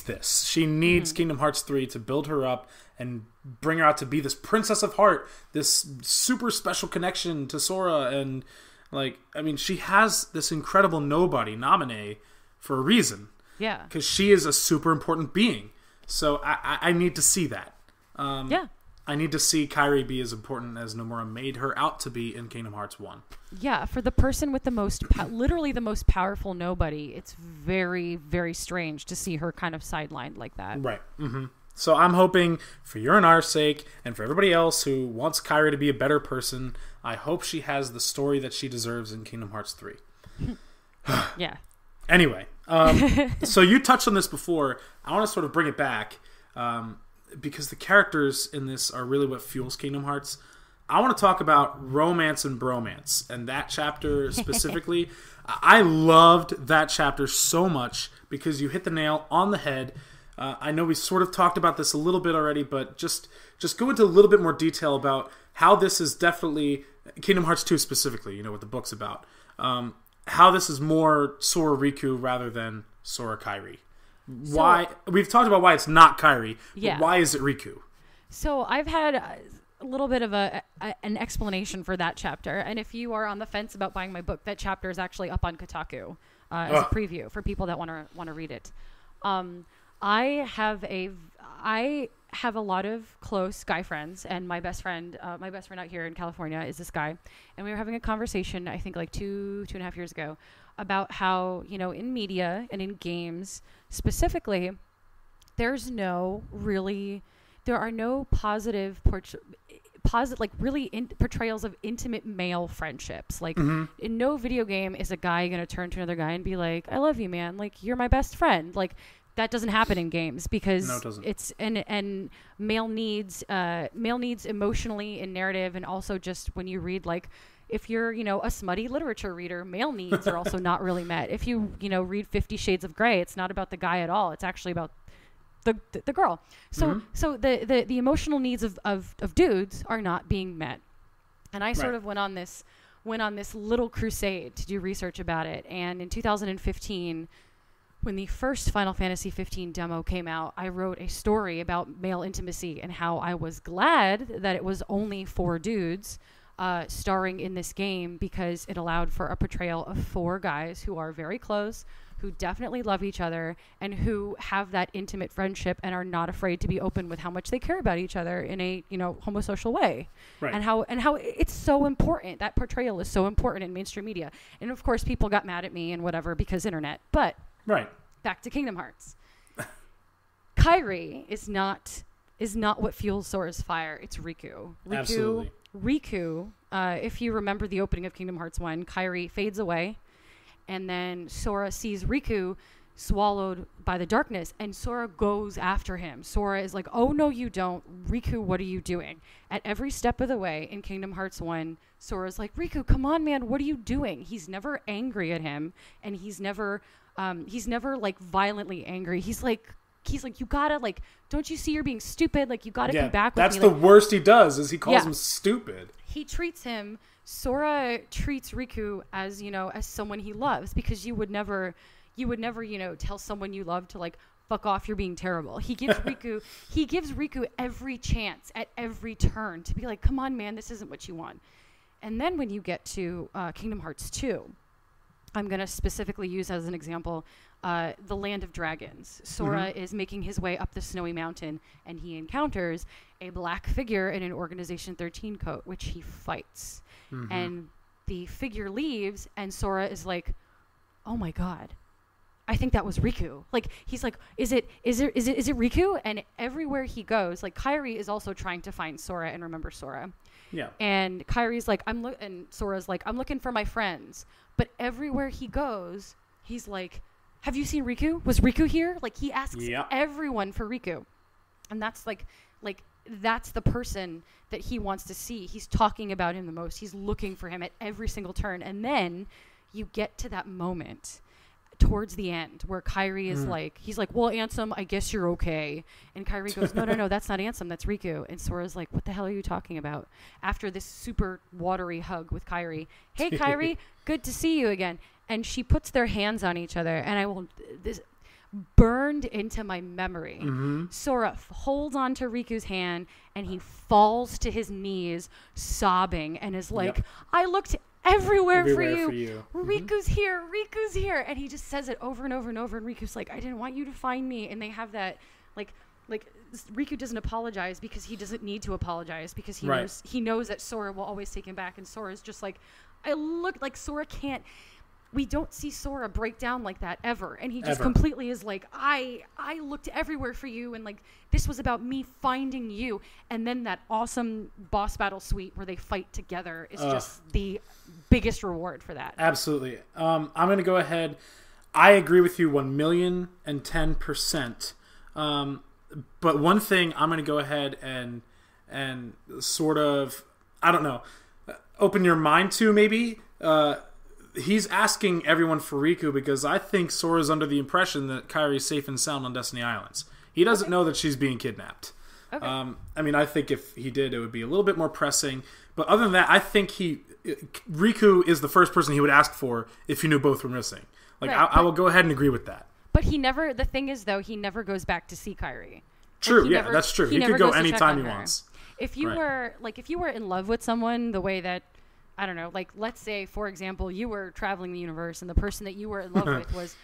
this. She needs Kingdom Hearts 3 to build her up and bring her out to be this Princess of Heart, this super special connection to Sora, and she has this incredible nobody, Naminé, for a reason. Yeah. Because she is a super important being. So I need to see that. Yeah. I need to see Kairi be as important as Nomura made her out to be in Kingdom Hearts 1. Yeah, for the person with the most, literally the most powerful nobody, it's very, very strange to see her kind of sidelined like that. Right. Mm-hmm. So I'm hoping, for your and our sake, and for everybody else who wants Kairi to be a better person, I hope she has the story that she deserves in Kingdom Hearts 3. Yeah. Anyway, so you touched on this before. I want to sort of bring it back, because the characters in this are really what fuels Kingdom Hearts. I want to talk about romance and bromance, and that chapter specifically. I loved that chapter so much because you hit the nail on the head. I know we sort of talked about this a little bit already, but just go into a little bit more detail about how this is definitely Kingdom Hearts 2 specifically, what the book's about. How this is more Sora Riku rather than Sora Kairi. Why we've talked about why it's not Kairi, but why is it Riku? So I've had a little bit of an explanation for that chapter, and if you are on the fence about buying my book, that chapter is actually up on Kotaku as a preview for people that want to read it. I have a lot of close guy friends, and my best friend out here in California is this guy, and we were having a conversation, I think like two and a half years ago, about how, in media and in games specifically, there are no positive portrayals of intimate male friendships. Like in no video game is a guy going to turn to another guy and be like, I love you, man. Like, you're my best friend. Like, that doesn't happen in games because it's and male needs emotionally in narrative, and also just when you read, like, if you're a smutty literature reader, male needs are also not really met. If you read 50 Shades of Grey, it's not about the guy at all. It's actually about the girl. So the emotional needs of dudes are not being met. And I sort of went on this little crusade to do research about it. And in 2015, when the first Final Fantasy 15 demo came out, I wrote a story about male intimacy and how I was glad that it was only 4 dudes starring in this game, because it allowed for a portrayal of 4 guys who are very close, who definitely love each other, and who have that intimate friendship and are not afraid to be open with how much they care about each other in a homosocial way. Right. And how it's so important. That portrayal is so important in mainstream media. And of course people got mad at me and whatever because internet. But back to Kingdom Hearts. Kairi is not what fuels Sora's fire. It's Riku. Absolutely. Riku, if you remember the opening of Kingdom Hearts 1, Kairi fades away, and then Sora sees Riku swallowed by the darkness, and Sora goes after him. Sora is like, oh, no, you don't. Riku, what are you doing? At every step of the way in Kingdom Hearts 1, Sora's like, Riku, come on, man, what are you doing? He's never angry at him, and he's never like violently angry. He's like, you gotta, like, don't you see you're being stupid? Like, you gotta come back with me. That's the worst he does, is he calls him stupid. Sora treats Riku as, as someone he loves, because you would never, tell someone you love to, like, fuck off, you're being terrible. He gives Riku every chance at every turn to be like, come on, man, this isn't what you want. And then when you get to Kingdom Hearts 2, I'm going to specifically use as an example the Land of Dragons. Sora is making his way up the snowy mountain, and he encounters a black figure in an Organization 13 coat, which he fights. And the figure leaves, and Sora is like, oh my god, I think that was Riku. Like, he's like, is it Riku? And everywhere he goes, like, Kairi is also trying to find Sora and remember Sora. Yeah. And Kairi's like, and Sora's like, I'm looking for my friends. But everywhere he goes, he's like, have you seen Riku? Was Riku here? Like, he asks everyone for Riku. And that's like that's the person that he wants to see. He's talking about him the most. He's looking for him at every single turn. And then you get to that moment towards the end where Kairi is like, he's like, well, Ansem, I guess you're okay. And Kairi goes, no, that's not Ansem, that's Riku. And Sora's like, what the hell are you talking about? After this super watery hug with Kairi, hey, Kairi, good to see you again. And she puts their hands on each other, and this burned into my memory. Sora holds on to Riku's hand, and he falls to his knees sobbing and is like, I looked everywhere for you. Riku's here. And he just says it over and over and over. And Riku's like, I didn't want you to find me. And they have that, like Riku doesn't apologize because he doesn't need to apologize, because he knows that Sora will always take him back. And Sora's just like, I look like Sora can't. we don't see Sora break down like that ever. And he just Ever. completely is like, I looked everywhere for you, and like this was about me finding you. And then that awesome boss battle suite where they fight together is just the biggest reward for that. Absolutely. I'm going to go ahead. I agree with you 1,010%. But one thing I'm going to go ahead and sort of, I don't know, open your mind to maybe. He's asking everyone for Riku because I think Sora's under the impression that Kairi's safe and sound on Destiny Islands. He doesn't know that she's being kidnapped. Okay. I mean, I think if he did, it would be a little bit more pressing. But other than that, I think Riku is the first person he would ask for if he knew both were missing. Like, Right, I will go ahead and agree with that. But the thing is, though, he never goes back to see Kairi. True, yeah, that's true. He could go anytime he wants. If you were in love with someone the way that, I don't know, like, let's say, for example, you were traveling the universe and the person that you were in love with was,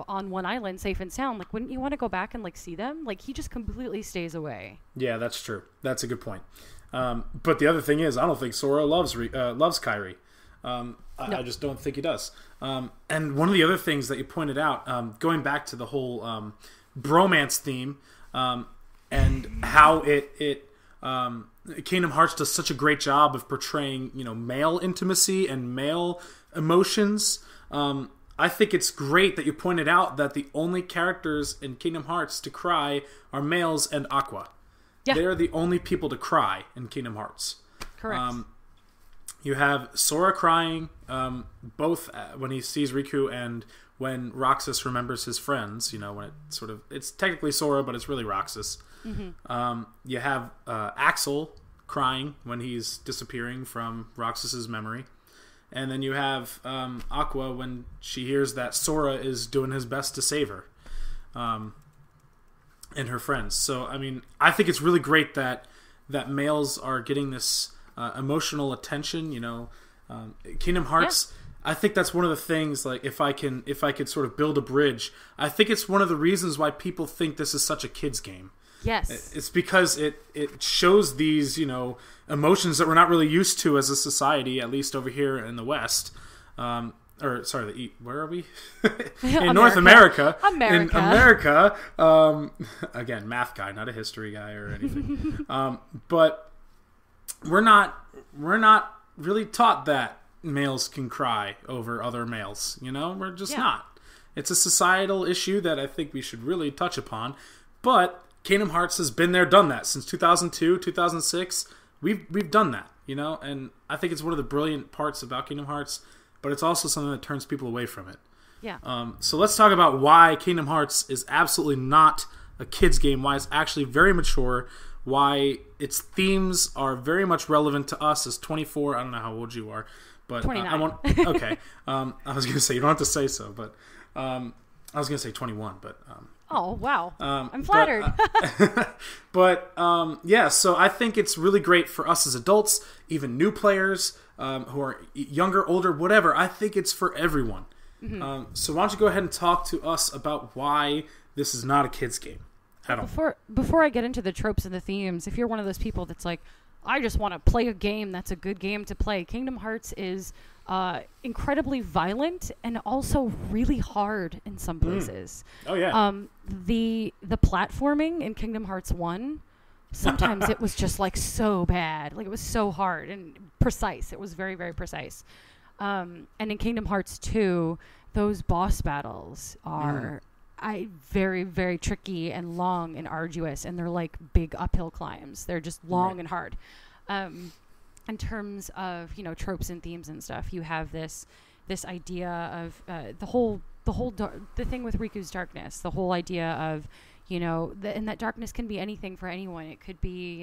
on one island, safe and sound, like, wouldn't you want to go back and, like, see them? Like, he just completely stays away. Yeah, that's true. That's a good point. But the other thing is, I don't think Sora loves Kairi. No. I just don't think he does. And one of the other things that you pointed out, going back to the whole bromance theme, and how Kingdom Hearts does such a great job of portraying, male intimacy and male emotions. I think it's great that you pointed out that the only characters in Kingdom Hearts to cry are males and Aqua. Yeah. They are the only people to cry in Kingdom Hearts. Correct. You have Sora crying, both when he sees Riku and when Roxas remembers his friends. When it's technically Sora, but it's really Roxas. Mm-hmm. You have Axel crying when he's disappearing from Roxas's memory. And then you have Aqua when she hears that Sora is doing his best to save her and her friends. So, I mean, I think it's really great that males are getting this emotional attention. Kingdom Hearts, yeah. I think that's one of the things, like, if I could sort of build a bridge, I think it's one of the reasons why people think this is such a kid's game. Yes. It's because it shows these, emotions that we're not really used to as a society, at least over here in the West. Where are we? In North America. In America. Again, math guy, not a history guy or anything. But we're not really taught that males can cry over other males. We're just not. It's a societal issue that I think we should really touch upon. But Kingdom Hearts has been there, done that since 2002, 2006. We've done that, and I think it's one of the brilliant parts about Kingdom Hearts, but it's also something that turns people away from it. Yeah. So let's talk about why Kingdom Hearts is absolutely not a kid's game, why it's actually very mature, why its themes are very much relevant to us as 24. I don't know how old you are, but 29. Okay. I was going to say, you don't have to say so, but I was going to say 21, but oh, wow. I'm flattered. Yeah, so I think it's really great for us as adults, even new players who are younger, older, whatever. I think it's for everyone. Mm-hmm. So why don't you go ahead and talk to us about why this is not a kid's game at all. Before I get into the tropes and the themes, if you're one of those people that's like, I just want to play a game that's a good game to play, Kingdom Hearts is incredibly violent and also really hard in some places. Oh yeah. The platforming in Kingdom Hearts 1, sometimes it was just like so bad. Like it was so hard and precise. It was very, very precise. And in Kingdom Hearts 2, those boss battles are very, very tricky and long and arduous, and they're like big uphill climbs. They're just long and hard. In terms of tropes and themes and stuff, you have this idea of the thing with Riku's darkness, the whole idea of and that darkness can be anything for anyone. It could be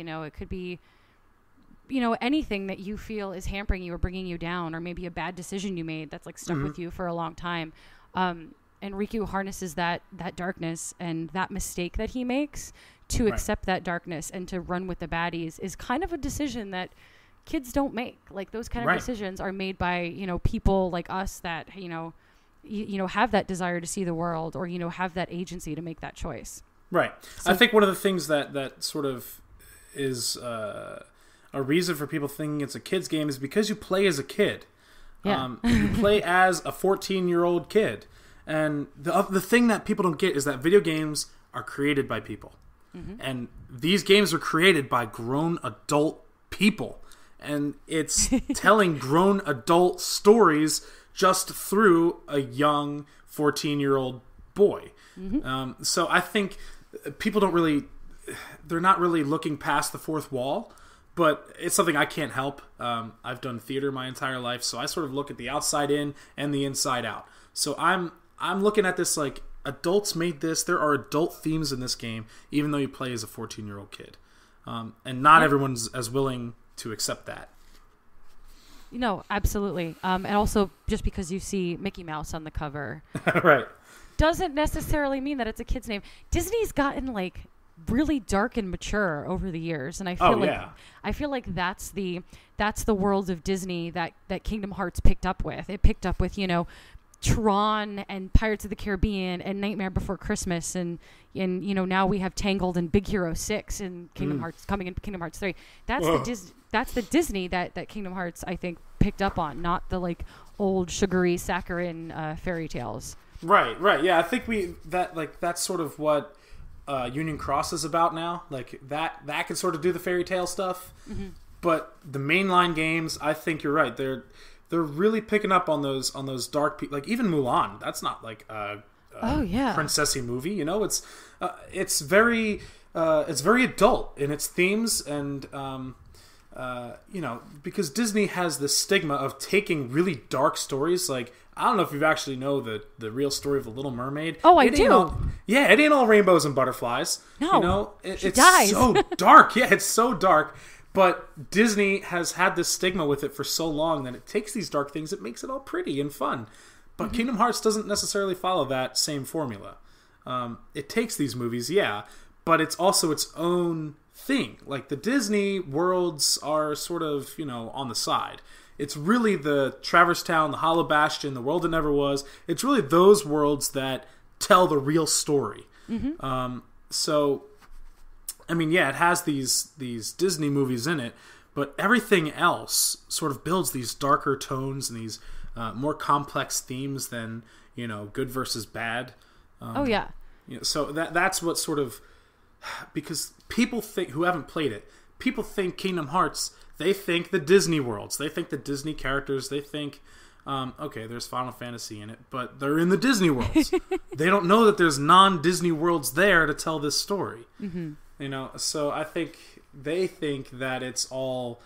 anything that you feel is hampering you or bringing you down, or maybe a bad decision you made that's like stuck with you for a long time. And Riku harnesses that darkness and that mistake that he makes to accept that darkness and to run with the baddies is kind of a decision that kids don't make. Like those kind of decisions are made by, people like us that, have that desire to see the world or, have that agency to make that choice. Right. So, I think one of the things that sort of is a reason for people thinking it's a kid's game is because you play as a kid. Yeah. You play as a 14-year-old kid. And the thing that people don't get is that video games are created by people. Mm-hmm. And these games are created by grown adult people. And it's telling grown adult stories just through a young 14-year-old boy. Mm-hmm. So I think people they're not really looking past the fourth wall, but it's something I can't help. I've done theater my entire life, so I sort of look at the outside in and the inside out. So I'm looking at this like, adults made this. There are adult themes in this game, even though you play as a 14-year-old kid. And not everyone's as willing to accept that. No, absolutely. And also, just because you see Mickey Mouse on the cover, right, doesn't necessarily mean that it's a kid's name. Disney's gotten like really dark and mature over the years, and I feel like that's the world of Disney that Kingdom Hearts picked up with. It picked up with, Tron and Pirates of the Caribbean and Nightmare Before Christmas and now we have Tangled and Big Hero 6 and Kingdom Hearts coming in Kingdom Hearts 3. That's the Disney that Kingdom Hearts, I think, picked up on, not the like old sugary saccharine fairy tales. Right. Yeah, I think that's sort of what Union Cross is about now. Like that can sort of do the fairy tale stuff. Mm-hmm. But the mainline games, I think you're right. They're really picking up on those dark like even Mulan. That's not like a princessy movie. It's very adult in its themes, and because Disney has this stigma of taking really dark stories. Like, I don't know if you actually know the real story of the Little Mermaid. Oh, I do. It ain't all rainbows and butterflies. No, it's dies. So dark. Yeah, it's so dark. But Disney has had this stigma with it for so long that it takes these dark things, it makes it all pretty and fun. But Kingdom Hearts doesn't necessarily follow that same formula. It takes these movies, but it's also its own thing. Like, the Disney worlds are sort of, on the side. It's really the Traverse Town, the Hollow Bastion, the World That Never Was. It's really those worlds that tell the real story. Mm-hmm. It has these Disney movies in it, but everything else sort of builds these darker tones and these more complex themes than, good versus bad. So that's what sort of, because people think, who haven't played it, people think Kingdom Hearts, they think the Disney worlds, they think the Disney characters, they think, there's Final Fantasy in it, but they're in the Disney worlds. They don't know that there's non-Disney worlds there to tell this story. Mm-hmm. So I think they think that it's all,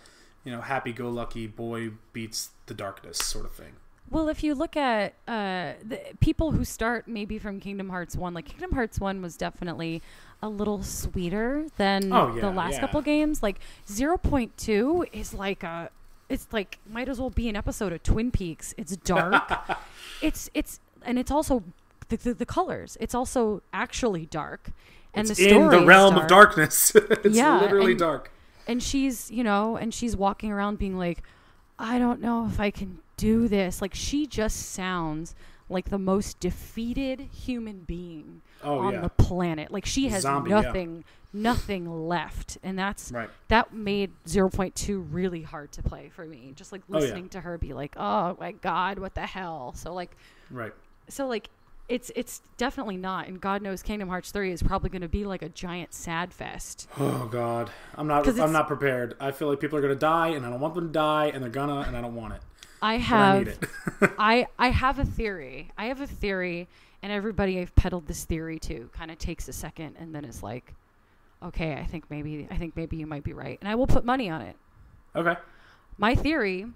happy-go-lucky, boy beats the darkness sort of thing. Well, if you look at the people who start maybe from Kingdom Hearts 1, like Kingdom Hearts 1 was definitely a little sweeter than the last couple games. Like 0.2 is like it's like might as well be an episode of Twin Peaks. It's dark. it's also the colors. It's also actually dark. And it's the story in the realm of darkness. It's literally dark. And she's, she's walking around being like, I don't know if I can do this. Like, she just sounds like the most defeated human being on the planet. Like, she has nothing left. And that made 0.2 really hard to play for me. Just like listening to her be like, oh my God, what the hell? So like, It's definitely not, and God knows Kingdom Hearts 3 is probably going to be like a giant sad fest. Oh God, I'm not prepared. I feel like people are going to die, and I don't want them to die, and they're gonna, and I don't want it. I need it. I have a theory. And everybody I've peddled this theory to kind of takes a second, and then is like, okay, I think maybe you might be right, and I will put money on it. Okay. My theory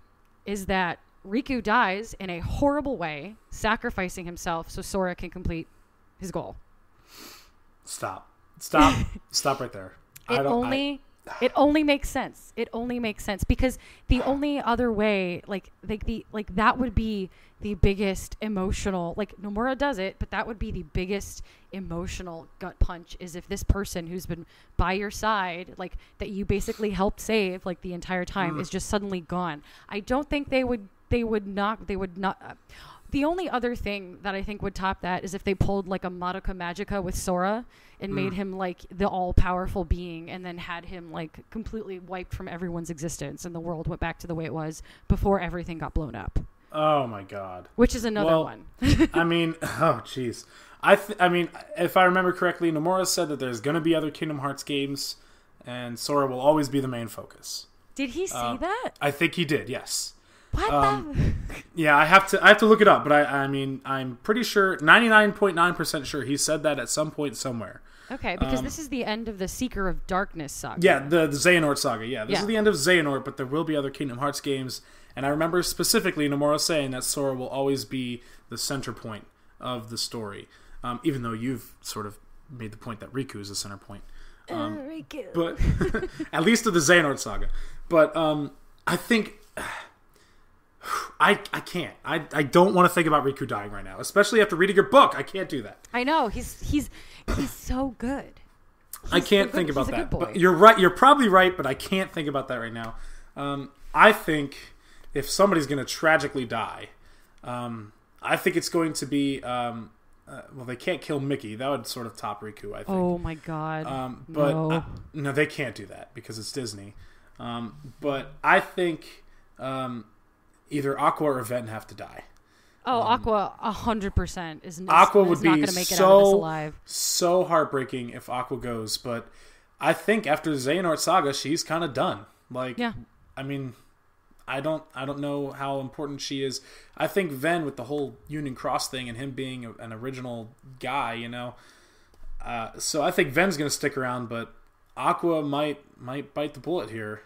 is that Riku dies in a horrible way, sacrificing himself so Sora can complete his goal. Stop right there. It only makes sense. It only makes sense because the only other way, that would be the biggest emotional. Like, Nomura does it, but that would be the biggest emotional gut punch. Is if this person who's been by your side, like that you basically helped save, like the entire time, is just suddenly gone. I don't think they would not. The only other thing that I think would top that is if they pulled like a Madoka Magica with Sora and made him like the all-powerful being, and then had him like completely wiped from everyone's existence, and the world went back to the way it was before everything got blown up. Oh my god. Which is another one. I mean, oh jeez. I mean, if I remember correctly, Nomura said that there's going to be other Kingdom Hearts games, and Sora will always be the main focus. Did he say that? I think he did. Yes. What? Yeah, I have to look it up, but I mean, I'm pretty sure, 99.9% sure he said that at some point somewhere. Okay, because this is the end of the Seeker of Darkness saga. Yeah, the Xehanort saga. Yeah, this is the end of Xehanort, but there will be other Kingdom Hearts games. And I remember specifically Nomura saying that Sora will always be the center point of the story, even though you've sort of made the point that Riku is the center point. Riku. But at least of the Xehanort saga. But I think I can't. I don't want to think about Riku dying right now, especially after reading your book. I can't do that. I know he's so good. I can't think about that. But you're right. You're probably right, but I can't think about that right now. I think if somebody's going to tragically die, I think it's going to be. Well, they can't kill Mickey. That would sort of top Riku, I think. Oh my god. But no, they can't do that because it's Disney. But I think either Aqua or Ven have to die. Oh, Aqua 100% is Aqua would be not going to make it out of this alive. So heartbreaking if Aqua goes, but I think after the Xehanort saga, she's kind of done. Like, yeah. I mean, I don't know how important she is. I think Ven, with the whole Union Cross thing and him being an original guy, you know, so I think Ven's going to stick around, but Aqua might bite the bullet here.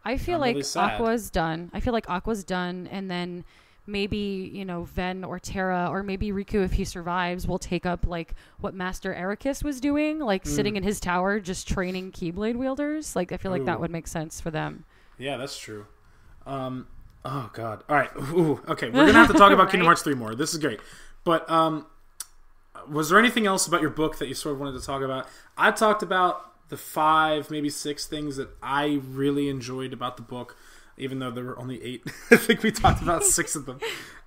I feel like Aqua's done. I feel like Aqua's done, and then maybe, you know, Ven or Terra or maybe Riku, if he survives, will take up like what Master Ericus was doing, like sitting in his tower just training Keyblade wielders. Like, I feel like that would make sense for them. Yeah, that's true. Oh god. All right. Ooh, okay, we're gonna have to talk about Kingdom Hearts 3 more. This is great. But was there anything else about your book that you sort of wanted to talk about? I talked about the 5, maybe 6 things that I really enjoyed about the book, even though there were only 8. I think we talked about 6 of them.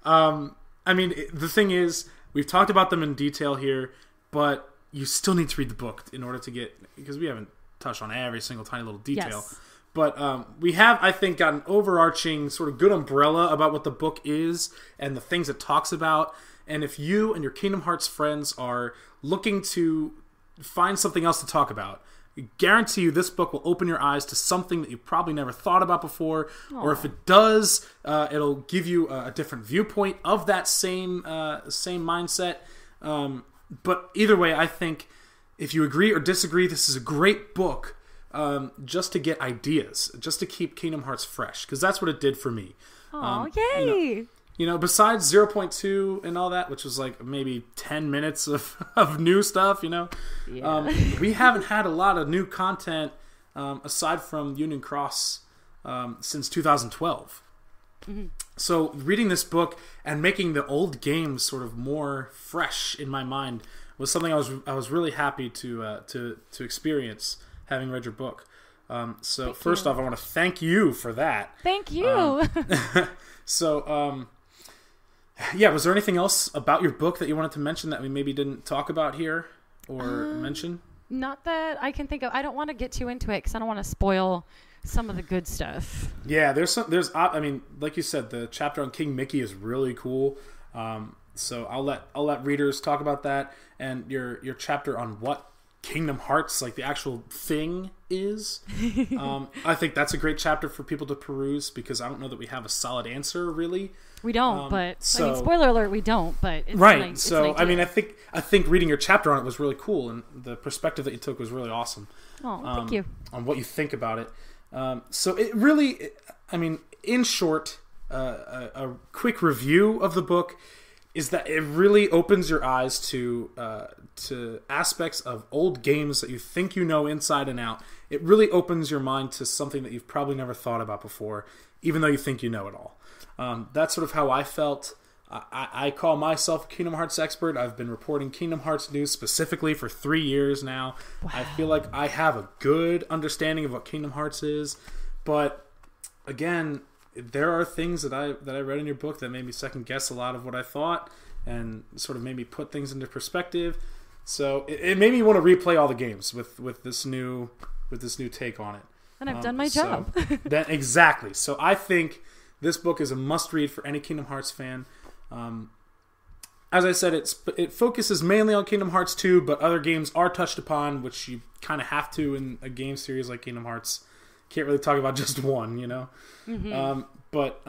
I mean, the thing is, we've talked about them in detail here, but you still need to read the book in order to get, because we haven't touched on every single tiny little detail. Yes. But we have, I think, got an overarching sort of good umbrella about what the book is and the things it talks about. And if you and your Kingdom Hearts friends are looking to find something else to talk about, I guarantee you this book will open your eyes to something that you probably never thought about before. Aww. Or if it does, it'll give you a different viewpoint of that same mindset. But either way, I think if you agree or disagree, this is a great book just to get ideas, just to keep Kingdom Hearts fresh, because that's what it did for me. Oh, yay! You know, besides 0.2 and all that, which was like maybe 10 minutes of new stuff, you know, we haven't had a lot of new content aside from Union Cross since 2012. Mm-hmm. So reading this book and making the old games sort of more fresh in my mind was something I was really happy to experience having read your book. So first off, I want to thank you for that. Thank you. So, yeah, was there anything else about your book that you wanted to mention that we maybe didn't talk about here or mention? Not that I can think of. I don't want to get too into it because I don't want to spoil some of the good stuff. Yeah, I mean, like you said, the chapter on King Mickey is really cool. So I'll let readers talk about that, and your chapter on what Kingdom Hearts, like the actual thing, is. I think that's a great chapter for people to peruse, because I don't know that we have a solid answer, really. We don't, but I mean, spoiler alert, we don't. But it's right. So I mean, I think reading your chapter on it was really cool, and the perspective that you took was really awesome. Oh, thank you. On what you think about it. So it really, I mean, in short, a quick review of the book is that it really opens your eyes to aspects of old games that you think you know inside and out. It really opens your mind to something that you've probably never thought about before, even though you think you know it all. That's sort of how I felt. I call myself a Kingdom Hearts expert. I've been reporting Kingdom Hearts news specifically for 3 years now. Wow. I feel like I have a good understanding of what Kingdom Hearts is. But again, there are things that I read in your book that made me second guess a lot of what I thought, and sort of made me put things into perspective. So it made me want to replay all the games with this new take on it. And I've done my job. Exactly. So I think This book is a must-read for any Kingdom Hearts fan. As I said, it focuses mainly on Kingdom Hearts 2, but other games are touched upon, which you kind of have to in a game series like Kingdom Hearts. Can't really talk about just one, you know? But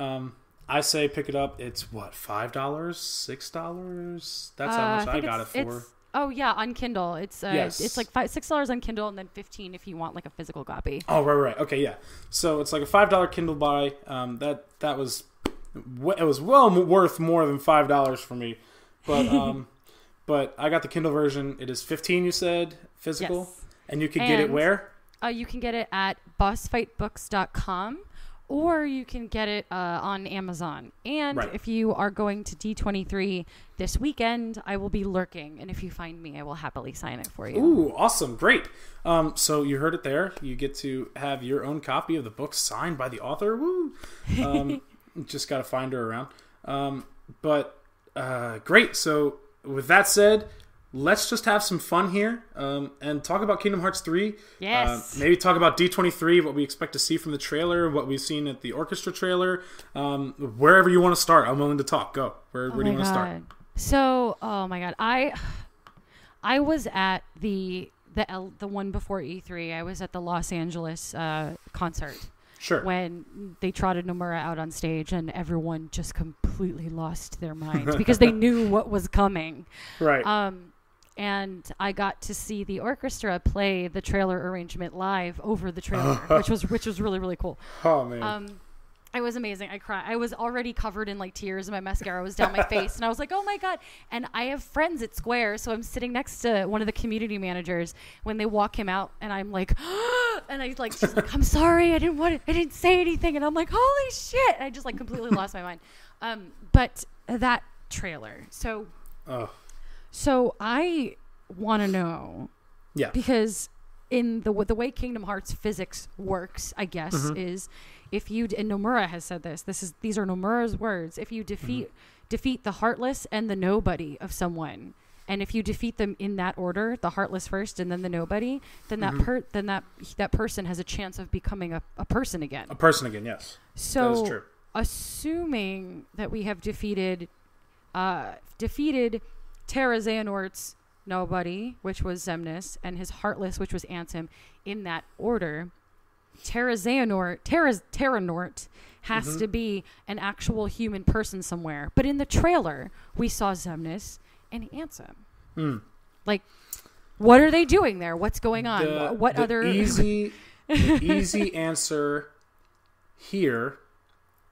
I say pick it up. It's, what, $5? $6? That's how much I got it for. Oh, yeah, on Kindle. It's yes. It's like $6 on Kindle and then $15 if you want like a physical copy. Oh, right. Okay, yeah. So it's like a $5 Kindle buy. That was... It was well worth more than $5 for me. But but I got the Kindle version. It is $15, you said, physical? Yes. And you can get it where? You can get it at bossfightbooks.com, or you can get it on Amazon. And if you are going to D23 this weekend, I will be lurking. And if you find me, I will happily sign it for you. Ooh, awesome. Great. So you heard it there. You get to have your own copy of the book signed by the author. Woo! Just got to find her around. Great. So with that said, let's just have some fun here and talk about Kingdom Hearts 3. Yes. Maybe talk about D23, what we expect to see from the trailer, what we've seen at the orchestra trailer. Wherever you want to start, I'm willing to talk. Go. Where do you want to start? So, oh my God. I was at the one before E3. I was at the Los Angeles concert. Sure. When they trotted Nomura out on stage and everyone just completely lost their minds because they knew what was coming. Right. And I got to see the orchestra play the trailer arrangement live over the trailer, which was really, really cool. Oh, man. It was amazing. I cried. I was already covered in like tears, and my mascara was down my face, and I was like, "Oh my God!" And I have friends at Square, so I'm sitting next to one of the community managers when they walk him out, and I'm like, and I like, she's like, "I'm sorry, I didn't say anything," and I'm like, "Holy shit!" I just like completely lost my mind. But that trailer, so I want to know, because in the way Kingdom Hearts physics works, I guess, is if you, and Nomura has said these are Nomura's words, if you defeat the heartless and the nobody of someone, and if you defeat them in that order, the heartless first and then the nobody, then that person has a chance of becoming a person again. A person again, yes. So that is true. Assuming that we have defeated Terra Xehanort's nobody, which was Xemnas, and his heartless, which was Ansem, in that order, Terra Xehanort has to be an actual human person somewhere. But in the trailer, we saw Xemnas and Ansem. Like, what are they doing there? What's going on? The easy answer here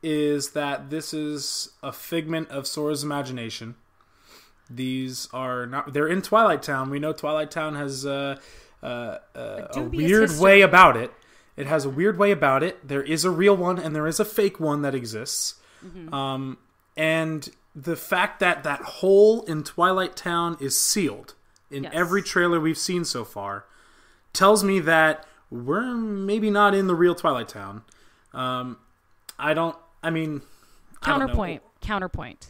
is that this is a figment of Sora's imagination. These are not... They're in Twilight Town. We know Twilight Town has a weird way about it. It has a weird way about it. There is a real one and there is a fake one that exists. And the fact that that hole in Twilight Town is sealed in every trailer we've seen so far tells me that we're maybe not in the real Twilight Town. Counterpoint.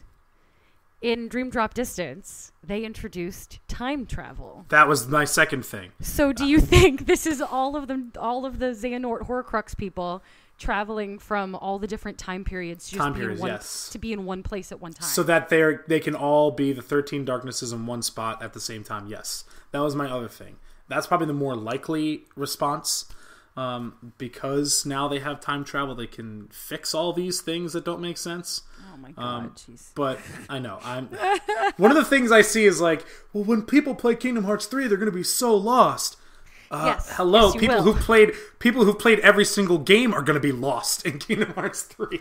In Dream Drop Distance, they introduced time travel. That was my second thing. So do you think this is all of the Xehanort Horcrux people traveling from all the different time periods to be in one place at one time? So that they can all be the 13 darknesses in one spot at the same time, yes. That was my other thing. That's probably the more likely response. Because now they have time travel, they can fix all these things that don't make sense. Oh my God, jeez. But I know one of the things I see is like, well, when people play Kingdom Hearts 3, they're going to be so lost. Hello, people who played every single game are going to be lost in Kingdom Hearts 3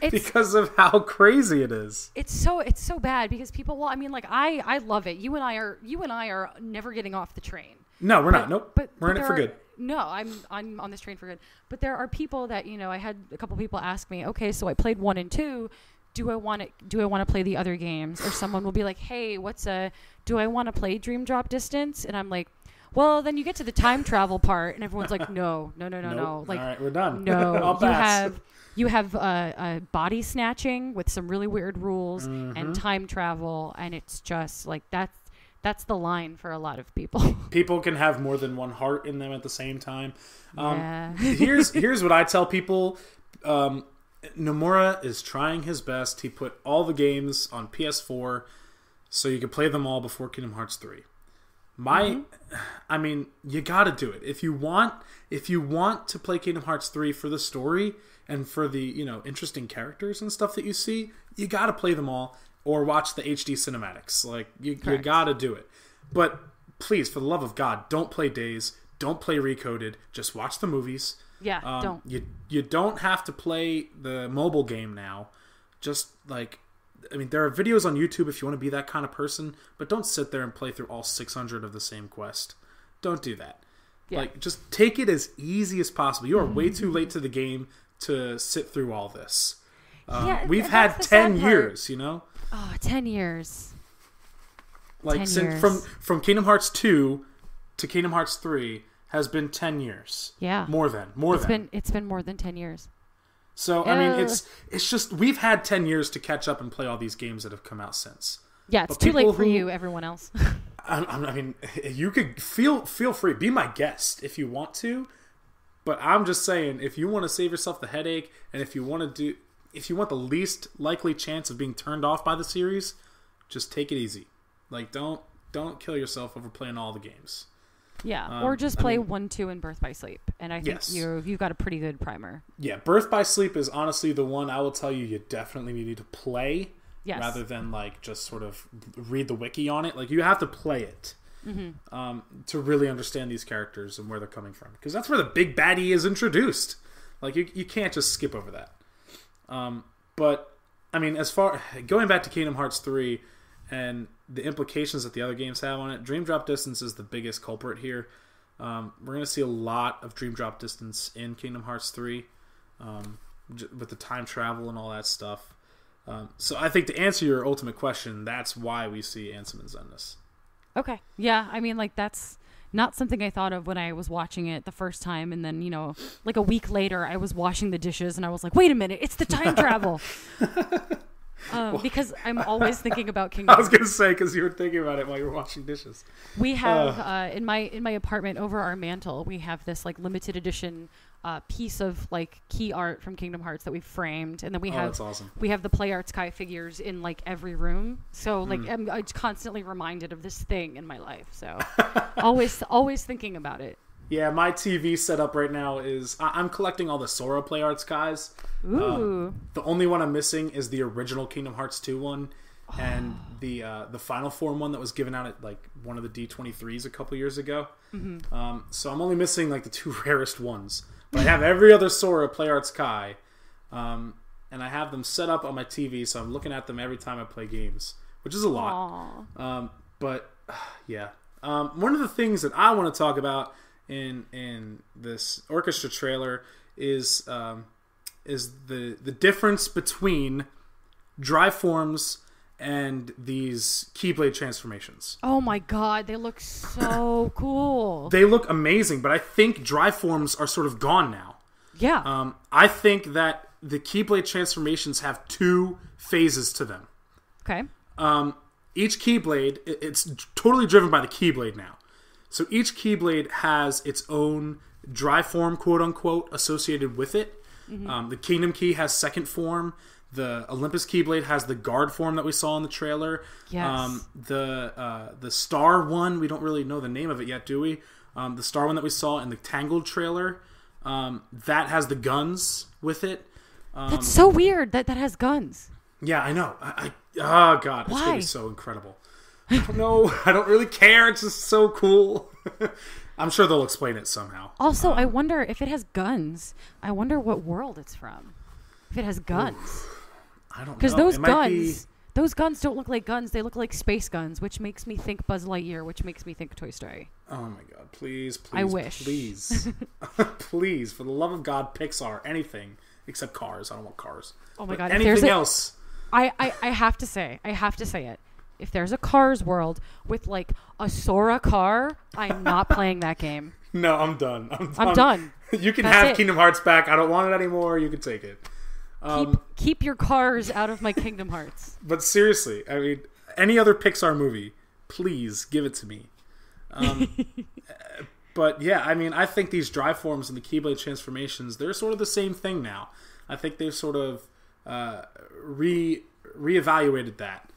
because of how crazy it is. It's so bad because people. Well, I mean, like I love it. You and I are never getting off the train. No, we're not. Nope. But we're in it for good. No, I'm on this train for good. But there are people that, I had a couple people ask me, okay, so I played 1 and 2. Do I want to play the other games? Or someone will be like, hey, do I want to play Dream Drop Distance? And I'm like, well, then you get to the time travel part, and everyone's like, no. Like, all right, we're done. No, you have body snatching with some really weird rules and time travel, and it's just like that's the line for a lot of people. People can have more than one heart in them at the same time. Here's what I tell people. Nomura is trying his best. He put all the games on PS4 so you could play them all before Kingdom Hearts 3. I mean, you gotta do it. If you want to play Kingdom Hearts 3 for the story and for the, interesting characters and stuff that you see, you gotta play them all or watch the HD cinematics. Like, you gotta do it. But please, for the love of God, don't play Days. Don't play Recoded. Just watch the movies. Yeah, don't. You don't have to play the mobile game now. Just, there are videos on YouTube if you want to be that kind of person, but don't sit there and play through all 600 of the same quest. Don't do that. Yeah. Just take it as easy as possible. You are way too late to the game to sit through all this. We've had 10 years, Oh, 10 years. 10 years. From Kingdom Hearts 2 to Kingdom Hearts 3 has been 10 years. Yeah. More than. It's been more than 10 years. So, it's just, we've had 10 years to catch up and play all these games that have come out since. Yeah, it's too late for you, everyone else. You could feel free. Be my guest if you want to. But I'm just saying, if you want to save yourself the headache, and if you want the least likely chance of being turned off by the series, just take it easy. Don't kill yourself over playing all the games. Yeah, or just play 1, 2, and Birth by Sleep, and I think you've got a pretty good primer. Yeah, Birth by Sleep is honestly the one I will tell you definitely need to play, rather than just sort of read the wiki on it. You have to play it to really understand these characters and where they're coming from, because that's where the big baddie is introduced. You can't just skip over that. But as far going back to Kingdom Hearts 3 and the implications that the other games have on it, Dream Drop Distance is the biggest culprit here. We're going to see a lot of Dream Drop Distance in Kingdom Hearts 3 with the time travel and all that stuff. So I think to answer your ultimate question, that's why we see Ansem and Zenith. Okay. Yeah, that's not something I thought of when I was watching it the first time, and then, a week later I was washing the dishes and I was like, wait a minute, it's the time travel. Because I'm always thinking about Kingdom Hearts. I was going to say, because you were thinking about it while you were washing dishes. We have, in my apartment over our mantle, we have this limited edition piece of key art from Kingdom Hearts that we've framed. And then we have, that's awesome. We have the Play Arts Kai figures in every room. So I'm constantly reminded of this thing in my life. So always thinking about it. Yeah, my TV setup right now is I'm collecting all the Sora Play Arts Kais. Ooh. The only one I'm missing is the original Kingdom Hearts 2 one, and the Final Form one that was given out at one of the D23s a couple years ago. Mm-hmm. So I'm only missing the two rarest ones, but I have every other Sora Play Arts Kai, and I have them set up on my TV, so I'm looking at them every time I play games, which is a lot. But yeah, one of the things that I want to talk about in this orchestra trailer is the difference between dry forms and these Keyblade transformations. Oh my god, they look so cool. They look amazing, but I think dry forms are sort of gone now. Yeah. I think that the Keyblade transformations have 2 phases to them. Okay. Each Keyblade, it's totally driven by the Keyblade now. So each Keyblade has its own dry form, quote-unquote, associated with it. Mm-hmm. The Kingdom Key has second form. The Olympus Keyblade has the guard form that we saw in the trailer. Yes. The Star one, we don't really know the name of it yet, do we? The Star one that we saw in the Tangled trailer, that has the guns with it. That's so weird that has guns. Yeah, I know. Oh, God. It's going to be so incredible. I don't know. I don't really care. It's just so cool. I'm sure they'll explain it somehow. Also, I wonder if it has guns. I wonder what world it's from. If it has guns. I don't know. Because those guns don't look like guns. They look like space guns, which makes me think Buzz Lightyear, which makes me think Toy Story. Oh my God. Please. I wish. Please. Please. For the love of God, Pixar. Anything except cars. I don't want cars. Oh my God. Anything else. I have to say it. If there's a Cars world with a Sora car, I'm not playing that game. No, I'm done. I'm done. You can have Kingdom Hearts back. I don't want it anymore. You can take it. Keep your cars out of my Kingdom Hearts. But seriously, any other Pixar movie, please give it to me. But yeah, I think these dry forms and the Keyblade transformations, they're sort of the same thing now. I think they've sort of reevaluated that.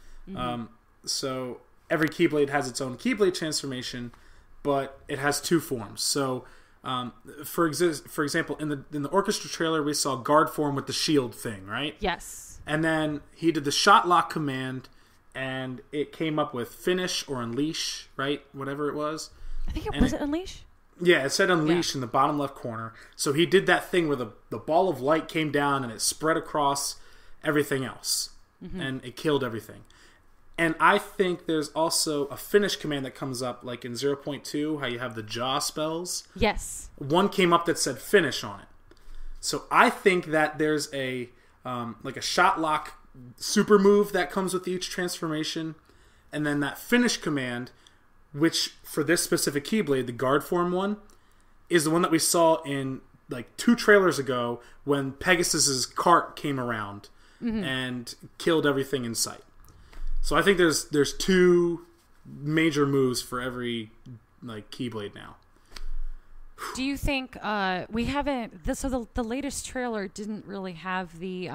So every Keyblade has its own Keyblade transformation, but it has two forms. So, for example, in the orchestra trailer, we saw guard form with the shield thing, right? Yes. And then he did the shot lock command, and it came up with finish or unleash, right? Whatever it was. I think it was unleash. Yeah, it said unleash in the bottom left corner. So he did that thing where the ball of light came down and it spread across everything else, and it killed everything. And I think there's also a finish command that comes up, like in 0.2, how you have the jaw spells. Yes. One came up that said finish on it. So I think that there's a like a shot lock super move that comes with each transformation, and then that finish command, which for this specific Keyblade, the guard form one, is the one that we saw in like 2 trailers ago when Pegasus's cart came around and killed everything in sight. So I think there's 2 major moves for every like Keyblade now. Do you think we haven't? So the latest trailer didn't really have the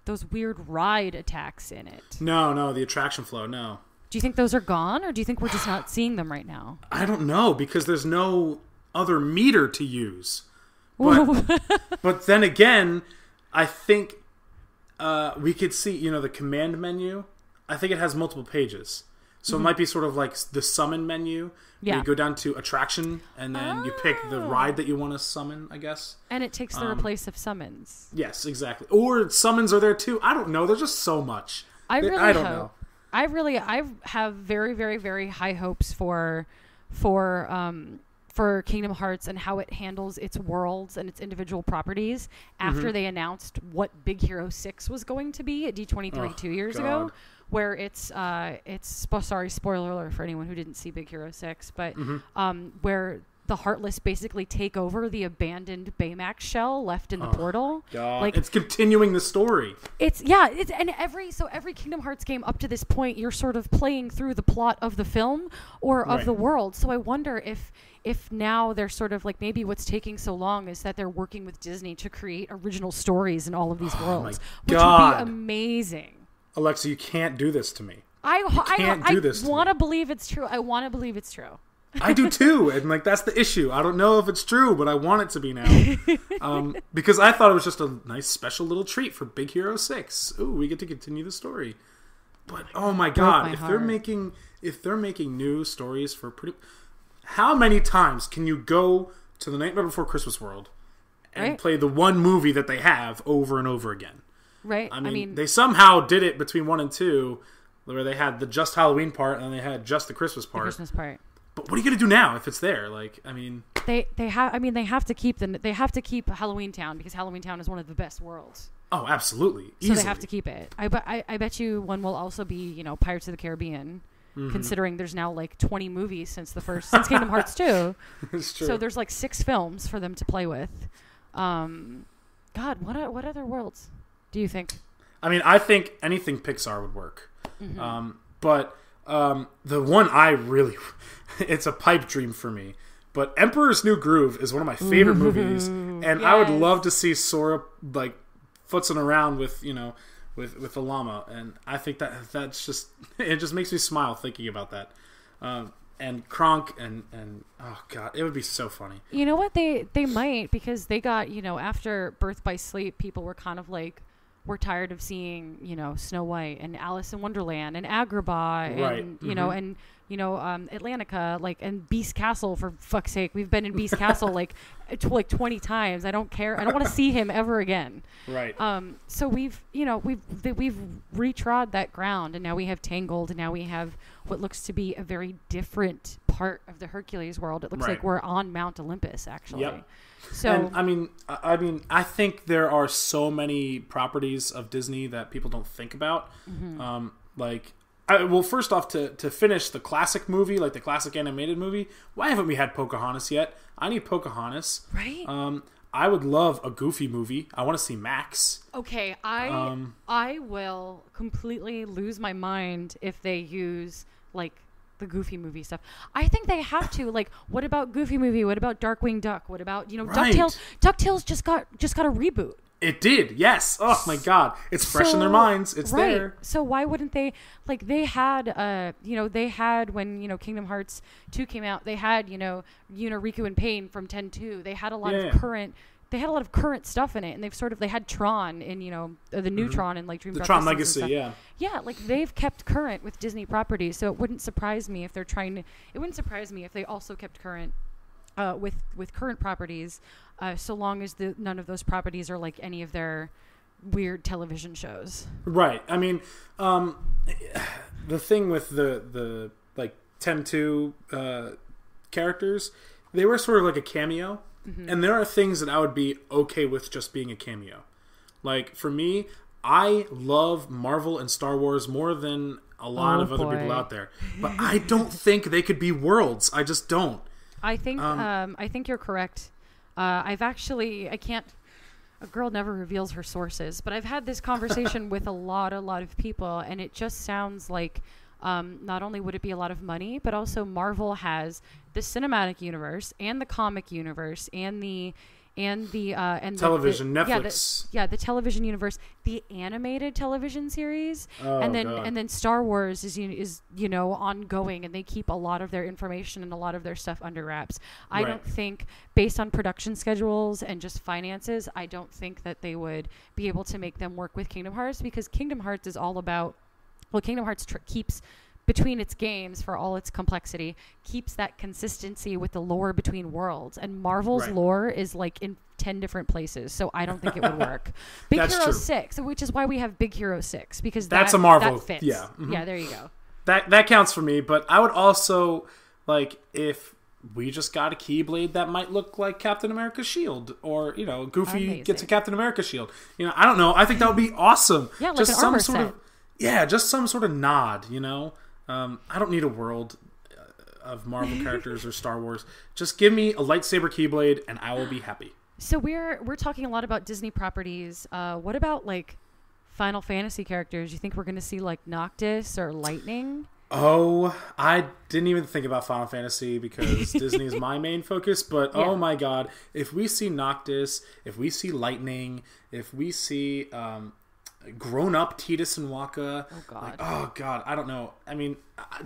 those weird ride attacks in it. No, the attraction flow. No. Do you think those are gone, or do you think we're just not seeing them right now? I don't know, because there's no other meter to use. But then again, I think we could see, the command menu. I think it has multiple pages. So it might be sort of like the summon menu. Yeah. You go down to attraction, and then you pick the ride that you want to summon, I guess. And it takes the place of summons. Yes, exactly. Or summons are there too. I don't know. There's just so much. I don't know. I have very, very, very high hopes for Kingdom Hearts and how it handles its worlds and its individial properties after they announced what Big Hero 6 was going to be at D23 2 years ago, where it's sorry, spoiler alert for anyone who didn't see Big Hero 6, but where the Heartless basically take over the abandoned Baymax shell left in the portal. God. Like, it's continuing the story. Every Kingdom Hearts game up to this point, you're sort of playing through the plot of the film or of the world. So I wonder if now they're sort of like, maybe what's taking so long is that they're working with Disney to create original stories in all of these worlds, which would be amazing. Alexa, you can't do this to me. I want to believe it's true. I want to believe it's true. I do too, and like that's the issue. I don't know if it's true, but I want it to be now. Because I thought it was just a nice special little treat for Big Hero 6. Ooh, we get to continue the story. But oh my god, if they're making new stories for how many times can you go to the Nightmare Before Christmas world and play the one movie that they have over and over again? Right. I mean, they somehow did it between 1 and 2, where they had the just Halloween part and they had just the Christmas part. But what are you gonna do now if it's there? Like, I mean, they have to keep Halloween Town, because Halloween Town is one of the best worlds. Oh, absolutely. So they have to keep it. I bet you one will also be, Pirates of the Caribbean, considering there's now like 20 movies since Kingdom Hearts 2. It's true. So there's like 6 films for them to play with. God, what other worlds do you think? I mean, I think anything Pixar would work. But the one I really... it's a pipe dream for me. But Emperor's New Groove is one of my favorite movies. And I would love to see Sora, like, futzing around with, with the llama. And I think that's just... It just makes me smile thinking about that. And Kronk and oh god, it would be so funny. You know what? They might, because they got, after Birth by Sleep, people were kind of like... We're tired of seeing, Snow White and Alice in Wonderland and Agrabah and, and, Atlantica, like, and Beast Castle, for fuck's sake. We've been in Beast Castle like 20 times. I don't care. I don't want to see him ever again. Right. So we've retrod that ground, and now we have Tangled, and now we have what looks to be a very different part of the Hercules world. It looks like we're on Mount Olympus, actually. Yep. So, and I think there are so many properties of Disney that people don't think about. First off, to finish the classic movie, like the classic animated movie, why haven't we had Pocahontas yet? I need Pocahontas. Right. I would love a Goofy movie. I want to see Max. Okay, I will completely lose my mind if they use like the Goofy movie stuff. I think they have to. Like, what about Goofy movie? What about Darkwing Duck? What about DuckTales? DuckTales just got a reboot. It did, yes. Oh my god, it's fresh in their minds. It's right. there. So why wouldn't they? Like they had, they had when Kingdom Hearts 2 came out, they had Riku and Pain from 10-2. They had a lot of current. They had a lot of current stuff in it, and they had Tron in the new Tron and like Dream Drop Tron Legacy, yeah, like they've kept current with Disney properties. So it wouldn't surprise me if they're trying to. It wouldn't surprise me if they also kept current with current properties. So long as none of those properties are like any of their weird television shows. Right. I mean, the thing with the like 10-2 characters, they were sort of like a cameo. Mm-hmm. And there are things that I would be okay with just being a cameo. Like, for me, I love Marvel and Star Wars more than a lot of other people out there. But I don't think they could be worlds. I just don't. I think you're correct. A girl never reveals her sources, but I've had this conversation with a lot of people, and it just sounds like not only would it be a lot of money, but also Marvel has the cinematic universe and the comic universe and the television, Netflix. The television universe, the animated television series, and then Star Wars is ongoing, and they keep a lot of their information and a lot of their stuff under wraps. I don't think, based on production schedules and just finances, I don't think that they would be able to make them work with Kingdom Hearts, because Kingdom Hearts is all about, Kingdom Hearts keeps, between its games, for all its complexity, keeps that consistency with the lore between worlds. And Marvel's lore is like in 10 different places, so I don't think it would work. Big Hero 6, which is why we have Big Hero 6, because that's a Marvel. That fits. Yeah. Mm-hmm. Yeah, there you go. That counts for me, but I would also, like, if we just got a Keyblade that might look like Captain America's shield, or, Goofy gets a Captain America shield. I don't know. I think that would be awesome. Yeah, like just an armor set. Just some sort of nod, I don't need a world of Marvel characters or Star Wars. Just give me a lightsaber Keyblade and I will be happy. So we're talking a lot about Disney properties. What about like Final Fantasy characters? You think we're going to see like Noctis or Lightning? Oh, I didn't even think about Final Fantasy because Disney is my main focus. But oh my god, if we see Noctis, if we see Lightning, if we see grown-up Tidus and Waka. Oh god, I don't know. I mean,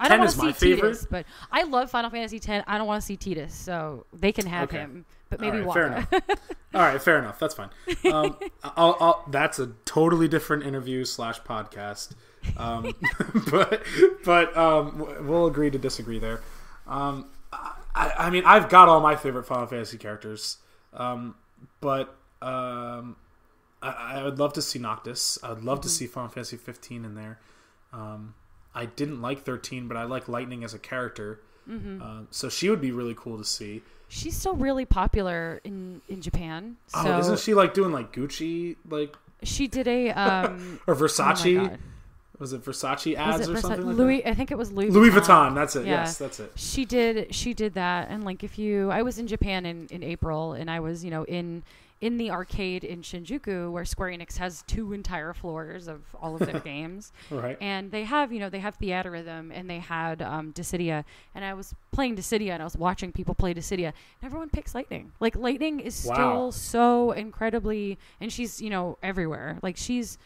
10 is my favorite. Tidus, but I love Final Fantasy 10. I don't want to see Tidus, so they can have him. But maybe Waka. Fair enough. All right, fair enough. That's fine. That's a totally different interview / podcast. But we'll agree to disagree there. I mean, I've got all my favorite Final Fantasy characters, but I would love to see Noctis. I would love to see Final Fantasy 15 in there. I didn't like 13, but I like Lightning as a character. Mm-hmm. So she would be really cool to see. She's still really popular in Japan. So oh, isn't she like doing like Gucci? Like she did a or Versace? Oh my God. Was it Versace ads or something like Louis, that? I think it was Louis Vuitton. That's it. Yeah. Yes, that's it. She did that, and like I was in Japan in April, and I was in the arcade in Shinjuku, where Square Enix has 2 entire floors of all of their games. Right. And they have Theatrhythm, and they had Dissidia, and I was playing Dissidia, and I was watching people play Dissidia, and everyone picks Lightning. Like, Lightning is still so incredibly, and she's, everywhere. Like, she's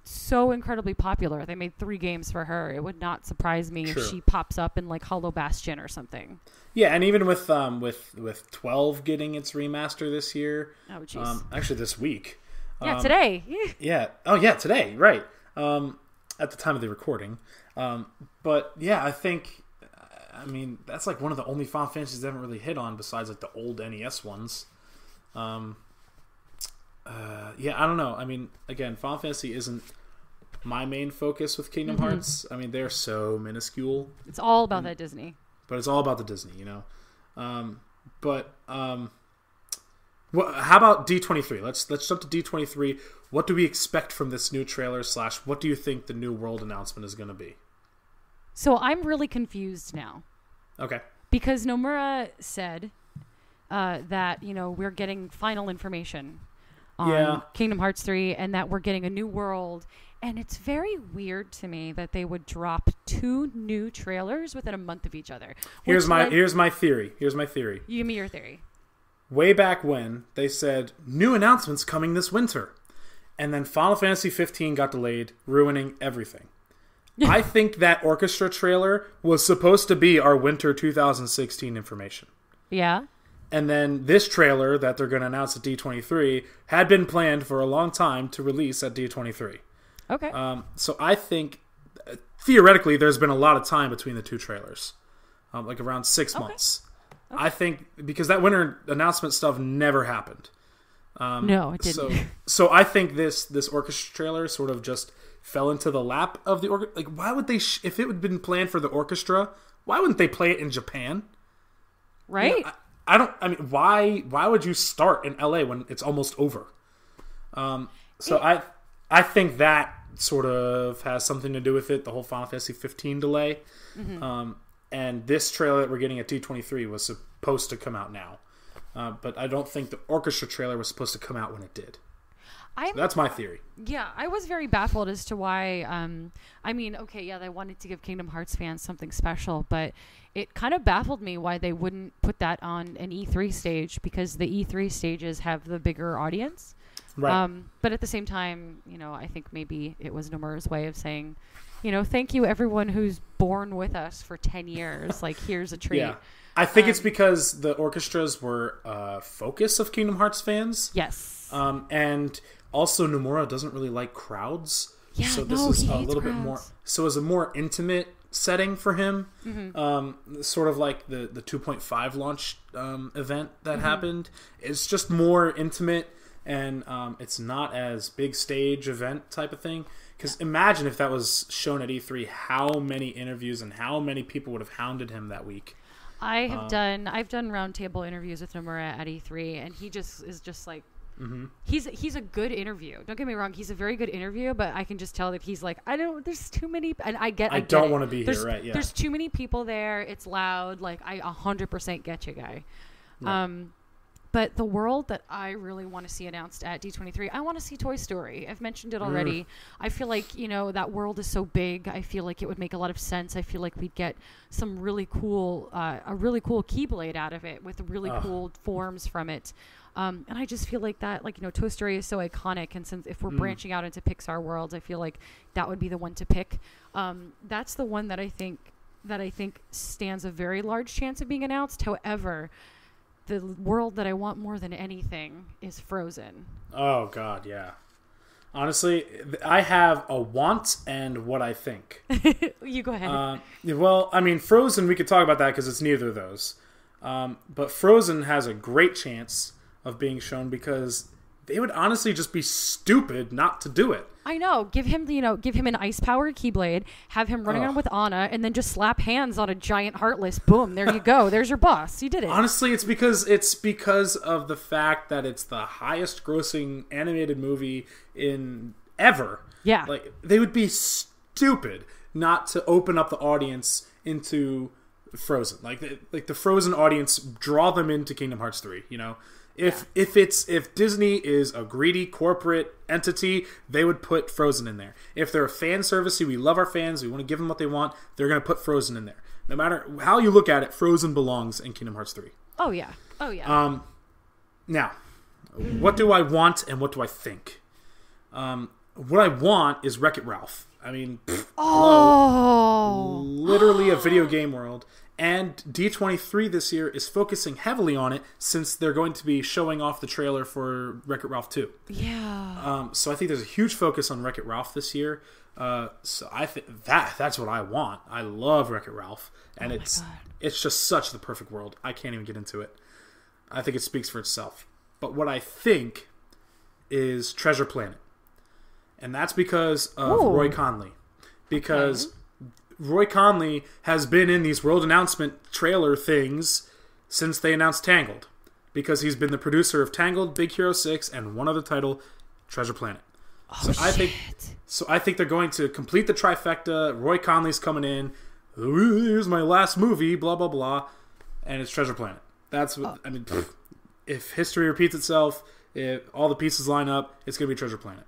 so incredibly popular. They made 3 games for her. It would not surprise me if she pops up in like Hollow Bastion or something. Yeah, and even with 12 getting its remaster this year. Oh, jeez. Actually, this week. Yeah, today. Yeah. Oh, yeah, today. Right. At the time of the recording. But yeah, I mean, that's like one of the only Final Fantasies they haven't really hit on besides like the old NES ones. Yeah, I don't know. I mean, again, Final Fantasy isn't my main focus with Kingdom Hearts. I mean, they're so minuscule. It's all about that Disney. But it's all about the Disney, how about D23? Let's jump to D23. What do we expect from this new trailer / what do you think the new world announcement is going to be? So I'm really confused now. Okay. Because Nomura said that, we're getting final information on Kingdom Hearts 3 and that we're getting a new world. And it's very weird to me that they would drop 2 new trailers within a month of each other. Here's my theory. You give me your theory. Way back when, they said, new announcements coming this winter. And then Final Fantasy 15 got delayed, ruining everything. I think that orchestra trailer was supposed to be our winter 2016 information. Yeah. And then this trailer that they're going to announce at D23 had been planned for a long time to release at D23. Okay. So I think, theoretically, there's been a lot of time between the two trailers. Like around 6 months. Okay. I think, because that winter announcement stuff never happened. No, it didn't. So I think this orchestra trailer sort of just fell into the lap of the orchestra. Like, why would they, if it had been planned for the orchestra, why wouldn't they play it in Japan? Right? You know, why would you start in LA when it's almost over? I think that sort of has something to do with it, the whole Final Fantasy 15 delay. Mm-hmm. And this trailer that we're getting at D23 was supposed to come out now. But I don't think the orchestra trailer was supposed to come out when it did. So that's my theory. Yeah, I was very baffled as to why. They wanted to give Kingdom Hearts fans something special, but it kind of baffled me why they wouldn't put that on an E3 stage, because the E3 stages have the bigger audience. Right. But at the same time, I think maybe it was Nomura's way of saying, thank you everyone who's borne with us for 10 years. Like, here's a treat. Yeah. I think it's because the orchestras were a focus of Kingdom Hearts fans. Yes. And also Nomura doesn't really like crowds. Yeah, so this is a little bit more. So it's a more intimate setting for him. Mm-hmm. Sort of like the 2.5 launch event that happened. It's just more intimate, and it's not as big stage event type of thing. Because imagine if that was shown at E3, how many interviews and how many people would have hounded him that week. I've done roundtable interviews with Nomura at E3, and he is just like, he's a good interview. Don't get me wrong, he's a very good interview, but I can just tell that he's like, there's too many, and I don't want to be here, right? Yeah. There's too many people there. It's loud. Like, I 100% get you, guy. Yeah. But the world that I really want to see announced at D23, I want to see Toy Story. I've mentioned it already. I feel like, that world is so big. I feel like it would make a lot of sense. I feel like we'd get some really cool, a really cool Keyblade out of it with really cool forms from it. And I just feel like that, Toy Story is so iconic. And since if we're branching out into Pixar worlds, I feel like that would be the one to pick. That's the one that I think stands a very large chance of being announced. However, the world that I want more than anything is Frozen. Oh, God, yeah. Honestly, I have a want and what I think. You go ahead. Frozen, we could talk about that because it's neither of those. But Frozen has a great chance of being shown because they would honestly just be stupid not to do it. I know. Give him an ice-powered Keyblade, have him running around with Anna, and then just slap hands on a giant Heartless. Boom, there you go. There's your boss. You did it. Honestly, it's because of the fact that it's the highest-grossing animated movie in ever. Yeah. Like, they would be stupid not to open up the audience into Frozen. Like the Frozen audience, draw them into Kingdom Hearts 3, If Disney is a greedy corporate entity, they would put Frozen in there. If they're a fan service, we love our fans, we want to give them what they want, they're going to put Frozen in there. No matter how you look at it, Frozen belongs in Kingdom Hearts 3. Oh yeah. Now, what do I want and what do I think? What I want is Wreck-It Ralph. Literally a video game world. And D23 this year is focusing heavily on it since they're going to be showing off the trailer for Wreck-It Ralph 2. Yeah. So I think there's a huge focus on Wreck-It Ralph this year. So I think that's what I want. I love Wreck-It Ralph. And it's just such the perfect world. I can't even get into it. I think it speaks for itself. But what I think is Treasure Planet. And that's because of Roy Conley. Because Roy Conley has been in these world announcement trailer things since they announced Tangled. Because he's been the producer of Tangled, Big Hero 6, and one other title, Treasure Planet. I think they're going to complete the trifecta. Roy Conley's coming in. Here's my last movie, blah, blah, blah. And it's Treasure Planet. That's what, if history repeats itself, if all the pieces line up, it's going to be Treasure Planet.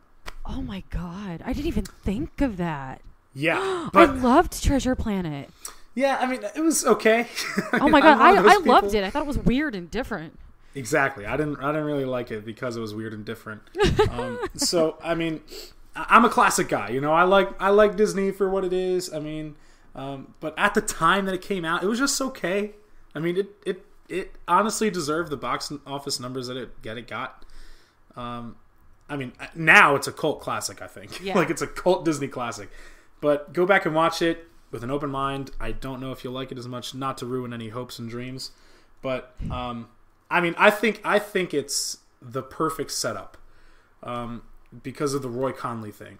Oh my God. I didn't even think of that. Yeah. I loved Treasure Planet. Yeah, it was okay. Oh my God. I loved it. I thought it was weird and different. Exactly. I didn't really like it because it was weird and different. So I mean, I'm a classic guy. You know, I like Disney for what it is. I mean, but at the time that it came out, it was just okay. I mean, it honestly deserved the box office numbers that it got. I mean, now it's a cult classic, I think. Yeah. Like, it's a cult Disney classic. But go back and watch it with an open mind. I don't know if you'll like it as much, not to ruin any hopes and dreams. But, I mean, I think it's the perfect setup because of the Roy Conley thing.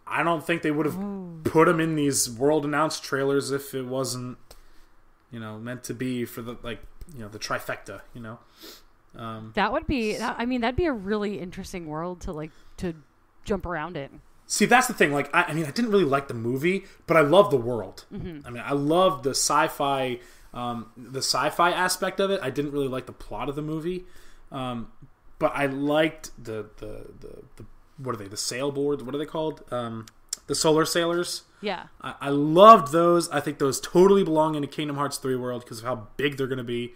I don't think they would have put him in these world-announced trailers if it wasn't, you know, meant to be for the, like, you know, the trifecta, you know? That would be, I mean, that'd be a really interesting world to jump around in. See, that's the thing. Like, I mean, I didn't really like the movie, but I love the world. Mm-hmm. I mean, I love the sci-fi aspect of it. I didn't really like the plot of the movie, but I liked the what are they? The sailboards? What are they called? The solar sailors. Yeah. I loved those. I think those totally belong in a Kingdom Hearts 3 world because of how big they're going to be.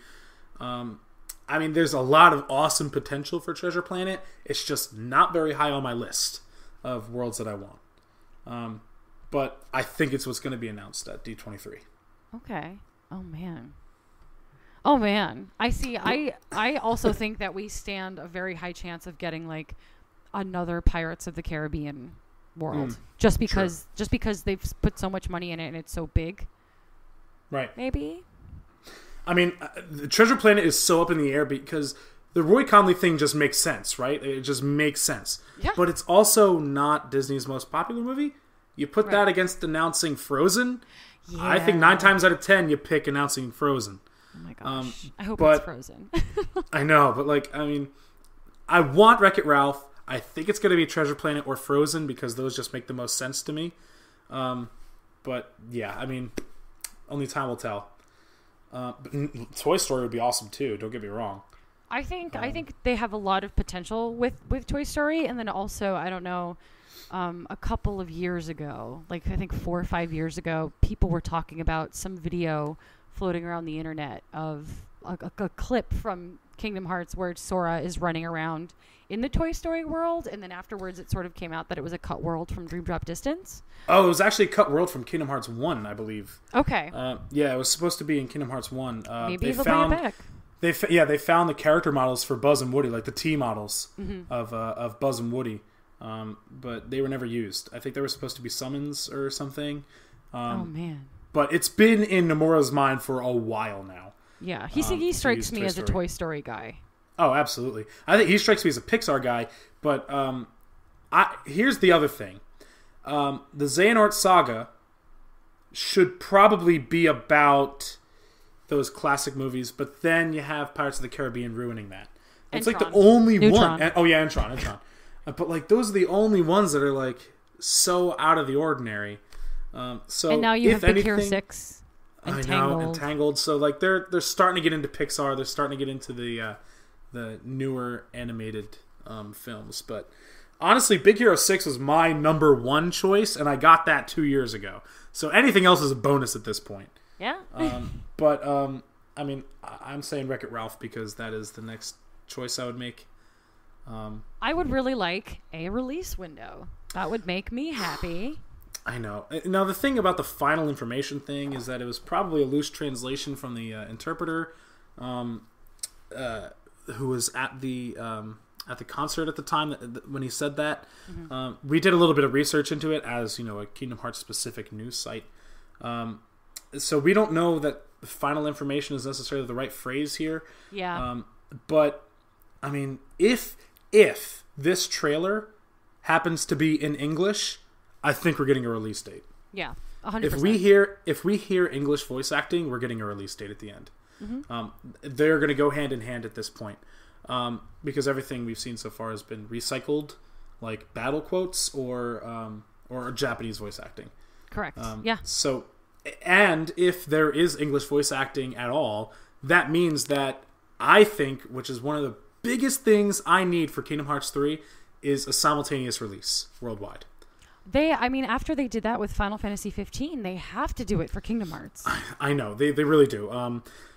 I mean, there's a lot of awesome potential for Treasure Planet. It's just not very high on my list of worlds that I want. But I think it's what's going to be announced at D23. Okay. Oh man. I see. I also think that we stand a very high chance of getting like another Pirates of the Caribbean world just because they've put so much money in it and it's so big. Right. Maybe. I mean, the Treasure Planet is so up in the air because the Roy Conley thing just makes sense, right? It just makes sense. Yeah. But it's also not Disney's most popular movie. You put that against announcing Frozen. Yeah. I think 9 times out of 10 you pick announcing Frozen. Oh my gosh. I hope it's Frozen. I know, but like, I mean, I want Wreck-It Ralph. I think it's going to be Treasure Planet or Frozen because those just make the most sense to me. But yeah, I mean, only time will tell. But Toy Story would be awesome too. Don't get me wrong. I think they have a lot of potential with Toy Story, and then also I don't know, a couple of years ago, like I think 4 or 5 years ago, people were talking about some video floating around the internet of a clip from Kingdom Hearts where Sora is running around in the Toy Story world, and then afterwards it sort of came out that it was a cut world from Dream Drop Distance. Oh, it was actually a cut world from Kingdom Hearts 1, I believe. Okay. Yeah, it was supposed to be in Kingdom Hearts 1. Maybe they'll bring it back. They found the character models for Buzz and Woody, like the T models of Buzz and Woody, but they were never used. I think they were supposed to be summons or something. Oh, man. But it's been in Nomura's mind for a while now. Yeah, he strikes me as a Toy Story guy. Oh, absolutely. I think he strikes me as a Pixar guy, but here's the other thing. The Xehanort Saga should probably be about those classic movies, but then you have Pirates of the Caribbean ruining that. It's like the only one. And Tron. But like those are the only ones that are like so out of the ordinary. So and now you have Big Hero 6. Entangled. So like they're starting to get into Pixar. They're starting to get into the newer animated films. But honestly, Big Hero 6 was my number one choice, and I got that 2 years ago. So anything else is a bonus at this point. Yeah. But I mean, I'm saying Wreck-It Ralph because that is the next choice I would make. I would really like a release window. That would make me happy. I know. Now, the thing about the final information thing is that it was probably a loose translation from the interpreter who was at the concert at the time when he said that. Mm-hmm. We did a little bit of research into it as, you know, a Kingdom Hearts specific news site. So we don't know that the final information is necessarily the right phrase here. Yeah. But, I mean, if this trailer happens to be in English, I think we're getting a release date. Yeah, 100%. If we hear English voice acting, we're getting a release date at the end. Mm-hmm. They're going to go hand in hand at this point because everything we've seen so far has been recycled, like battle quotes or Japanese voice acting. Correct. Yeah. So, and if there is English voice acting at all, that means that I think, which is one of the biggest things I need for Kingdom Hearts 3, is a simultaneous release worldwide. After they did that with Final Fantasy 15, they have to do it for Kingdom Hearts. I know. They really do.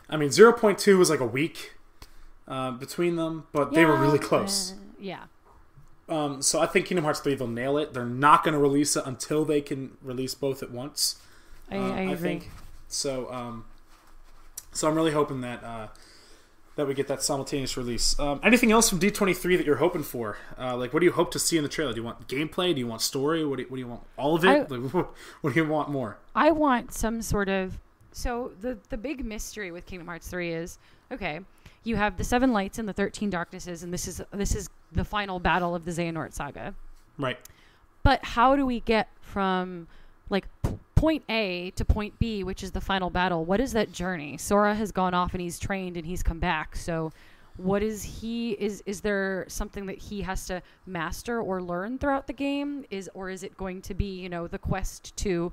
0.2 was like a week. between them, but they were really close. Yeah. So I think Kingdom Hearts 3, they'll nail it. They're not going to release it until they can release both at once. I agree. Think. So, so I'm really hoping that that we get that simultaneous release. Anything else from D23 that you're hoping for? Like, what do you hope to see in the trailer? Do you want gameplay? Do you want story? What do you want? All of it? What do you want more? I want some sort of... So the big mystery with Kingdom Hearts 3 is, okay, you have the 7 lights and the 13 darknesses, and this is the final battle of the Xehanort saga. Right. But how do we get from like point A to point B, which is the final battle? What is that journey? Sora has gone off and he's trained and he's come back. So what is is there something that he has to master or learn throughout the game? Or is it going to be, the quest to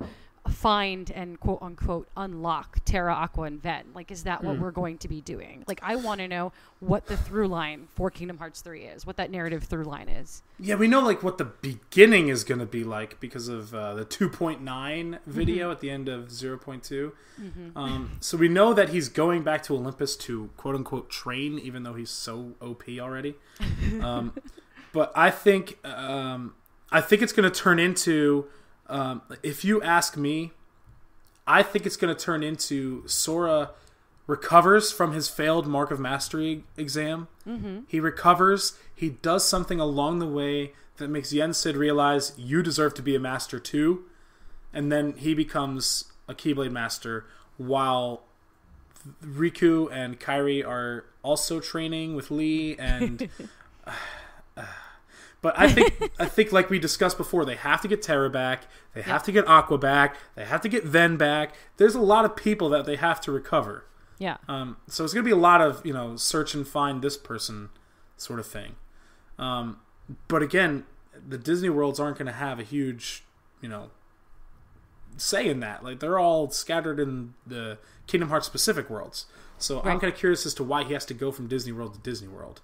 find and quote unquote unlock Terra, Aqua, and Ven? Like, is that what we're going to be doing? Like, I want to know what the through line for Kingdom Hearts 3 is, what that narrative through line is. Yeah, we know like what the beginning is going to be like because of the 2.9 video at the end of 0.2. So we know that he's going back to Olympus to quote unquote train, even though he's so OP already. But I think it's going to turn into... if you ask me, I think it's going to turn into Sora recovers from his failed Mark of Mastery exam. He recovers. He does something along the way that makes Yen Sid realize you deserve to be a master too. And then he becomes a Keyblade master while Riku and Kairi are also training with Lee and... But I think like we discussed before, they have to get Terra back, they have to get Aqua back, they have to get Ven back. There's a lot of people that they have to recover. Yeah. So it's going to be a lot of, search and find this person sort of thing. But again, the Disney worlds aren't going to have a huge, say in that. Like, they're all scattered in the Kingdom Hearts specific worlds. So I'm kind of curious as to why he has to go from Disney World to Disney World.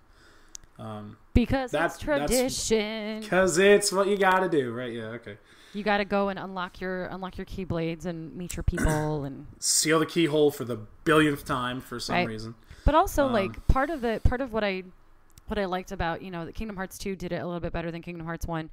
Because it's tradition. Because it's what you got to do, right? Yeah, okay. You got to go and unlock your Keyblades and meet your people and seal the keyhole for the billionth time for some reason. But also, like part of what I liked about that Kingdom Hearts 2 did it a little bit better than Kingdom Hearts 1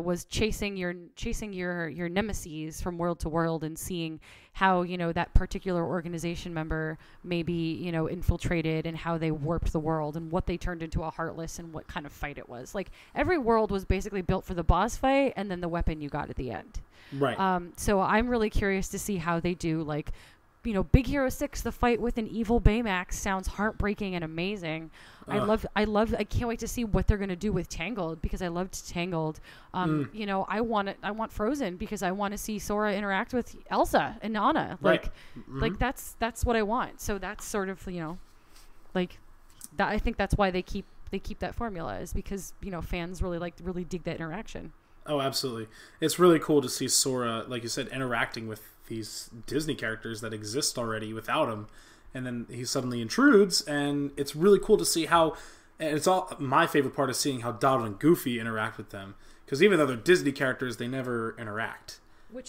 was chasing your nemeses from world to world and seeing how that particular organization member may be infiltrated and how they warped the world and what they turned into a Heartless and what kind of fight it was. Like, every world was basically built for the boss fight and then the weapon you got at the end. Right. So I'm really curious to see how they do, like, Big Hero 6, the fight with an evil Baymax sounds heartbreaking and amazing. I can't wait to see what they're going to do with Tangled, because I loved Tangled. I want Frozen because I want to see Sora interact with Elsa and Anna. Like, like that's what I want. So that's sort of, like that. I think that's why they keep that formula, is because, fans really dig that interaction. Oh, absolutely. It's really cool to see Sora, like you said, interacting with these Disney characters that exist already without him, and then he suddenly intrudes, and it's really cool to see how, and it's all my favorite part is seeing how Donald and Goofy interact with them, because even though they're Disney characters, they never interact.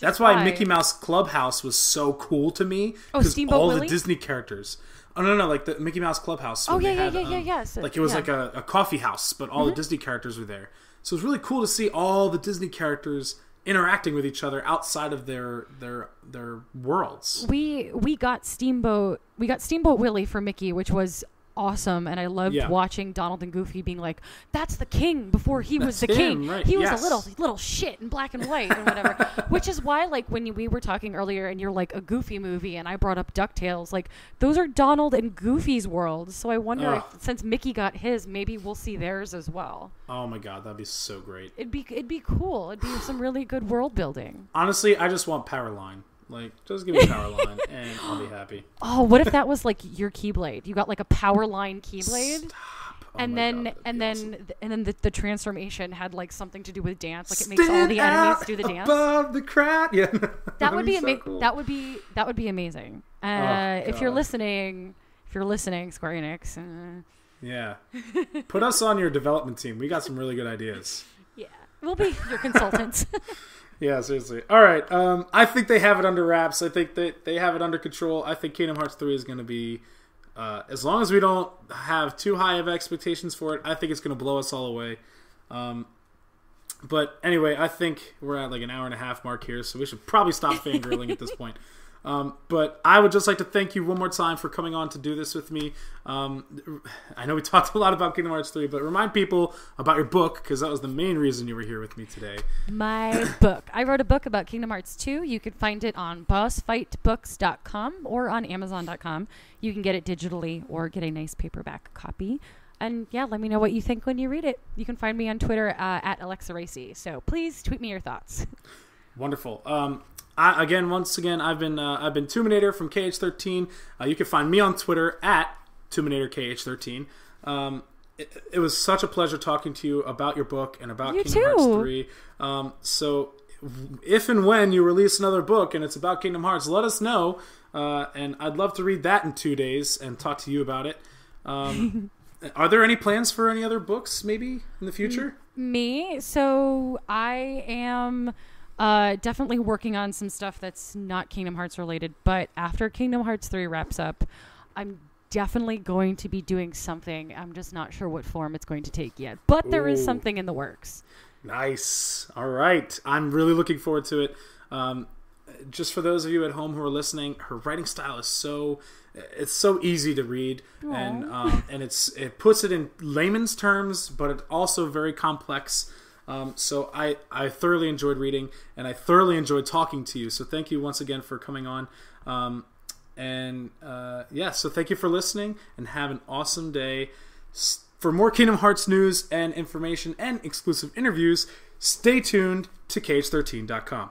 That's why Mickey Mouse Clubhouse was so cool to me, because all the Disney characters. Oh, no, like the Mickey Mouse Clubhouse. Oh, yeah. So, like, it was like a coffee house, but all the Disney characters were there. So it's really cool to see all the Disney characters interacting with each other outside of their worlds. We got Steamboat Willie for Mickey, which was awesome, and I loved watching Donald and Goofy being like, "That's the king before he was the king. Right. He was a little shit in black and white and whatever." Which is why, like, when we were talking earlier, and you're like a Goofy movie, and I brought up DuckTales, like, those are Donald and Goofy's worlds. So I wonder if, since Mickey got his, maybe we'll see theirs as well. Oh my god, that'd be so great. It'd be cool. It'd be some really good world building. Honestly, I just want Powerline. Like, just give me Powerline and I'll be happy. Oh, what if that was like your Keyblade? You got like a Powerline Keyblade, Stop. And then the transformation had like something to do with dance. Like, it makes all the enemies do the dance above the crowd. Yeah, that would be so cool. That would be amazing. If you're listening, Square Enix. Yeah, put us on your development team. We got some really good ideas. Yeah, we'll be your consultants. Yeah, seriously. All right. I think they have it under wraps. I think that they have it under control. I think Kingdom Hearts 3 is going to be as long as we don't have too high of expectations for it, I think it's going to blow us all away. But anyway, I think we're at like an hour and a half mark here, so we should probably stop fangirling at this point. But I would just like to thank you one more time for coming on to do this with me. I know we talked a lot about Kingdom Hearts 3, but remind people about your book, because that was the main reason you were here with me today. My book. I wrote a book about Kingdom Hearts 2. You can find it on Bossfightbooks.com or on Amazon.com. You can get it digitally or get a nice paperback copy. And yeah, let me know what you think when you read it. You can find me on Twitter at Alexa Racy. So please tweet me your thoughts. Wonderful. Once again, I've been Toominator from KH13. You can find me on Twitter at ToominatorKH13. It was such a pleasure talking to you about your book and about Kingdom Hearts 3. So if and when you release another book and it's about Kingdom Hearts, let us know. And I'd love to read that in 2 days and talk to you about it. Are there any plans for any other books maybe in the future? Me? So I am definitely working on some stuff that's not Kingdom Hearts related, but after Kingdom Hearts 3 wraps up, I'm definitely going to be doing something. I'm just not sure what form it's going to take yet, but there is something in the works. Nice. All right. I'm really looking forward to it. Just for those of you at home who are listening, her writing style is so easy to read. Aww. and it puts it in layman's terms, but it's also very complex. So I thoroughly enjoyed reading, and I thoroughly enjoyed talking to you. So thank you once again for coming on. So thank you for listening, and have an awesome day. For more Kingdom Hearts news and information and exclusive interviews, stay tuned to KH13.com.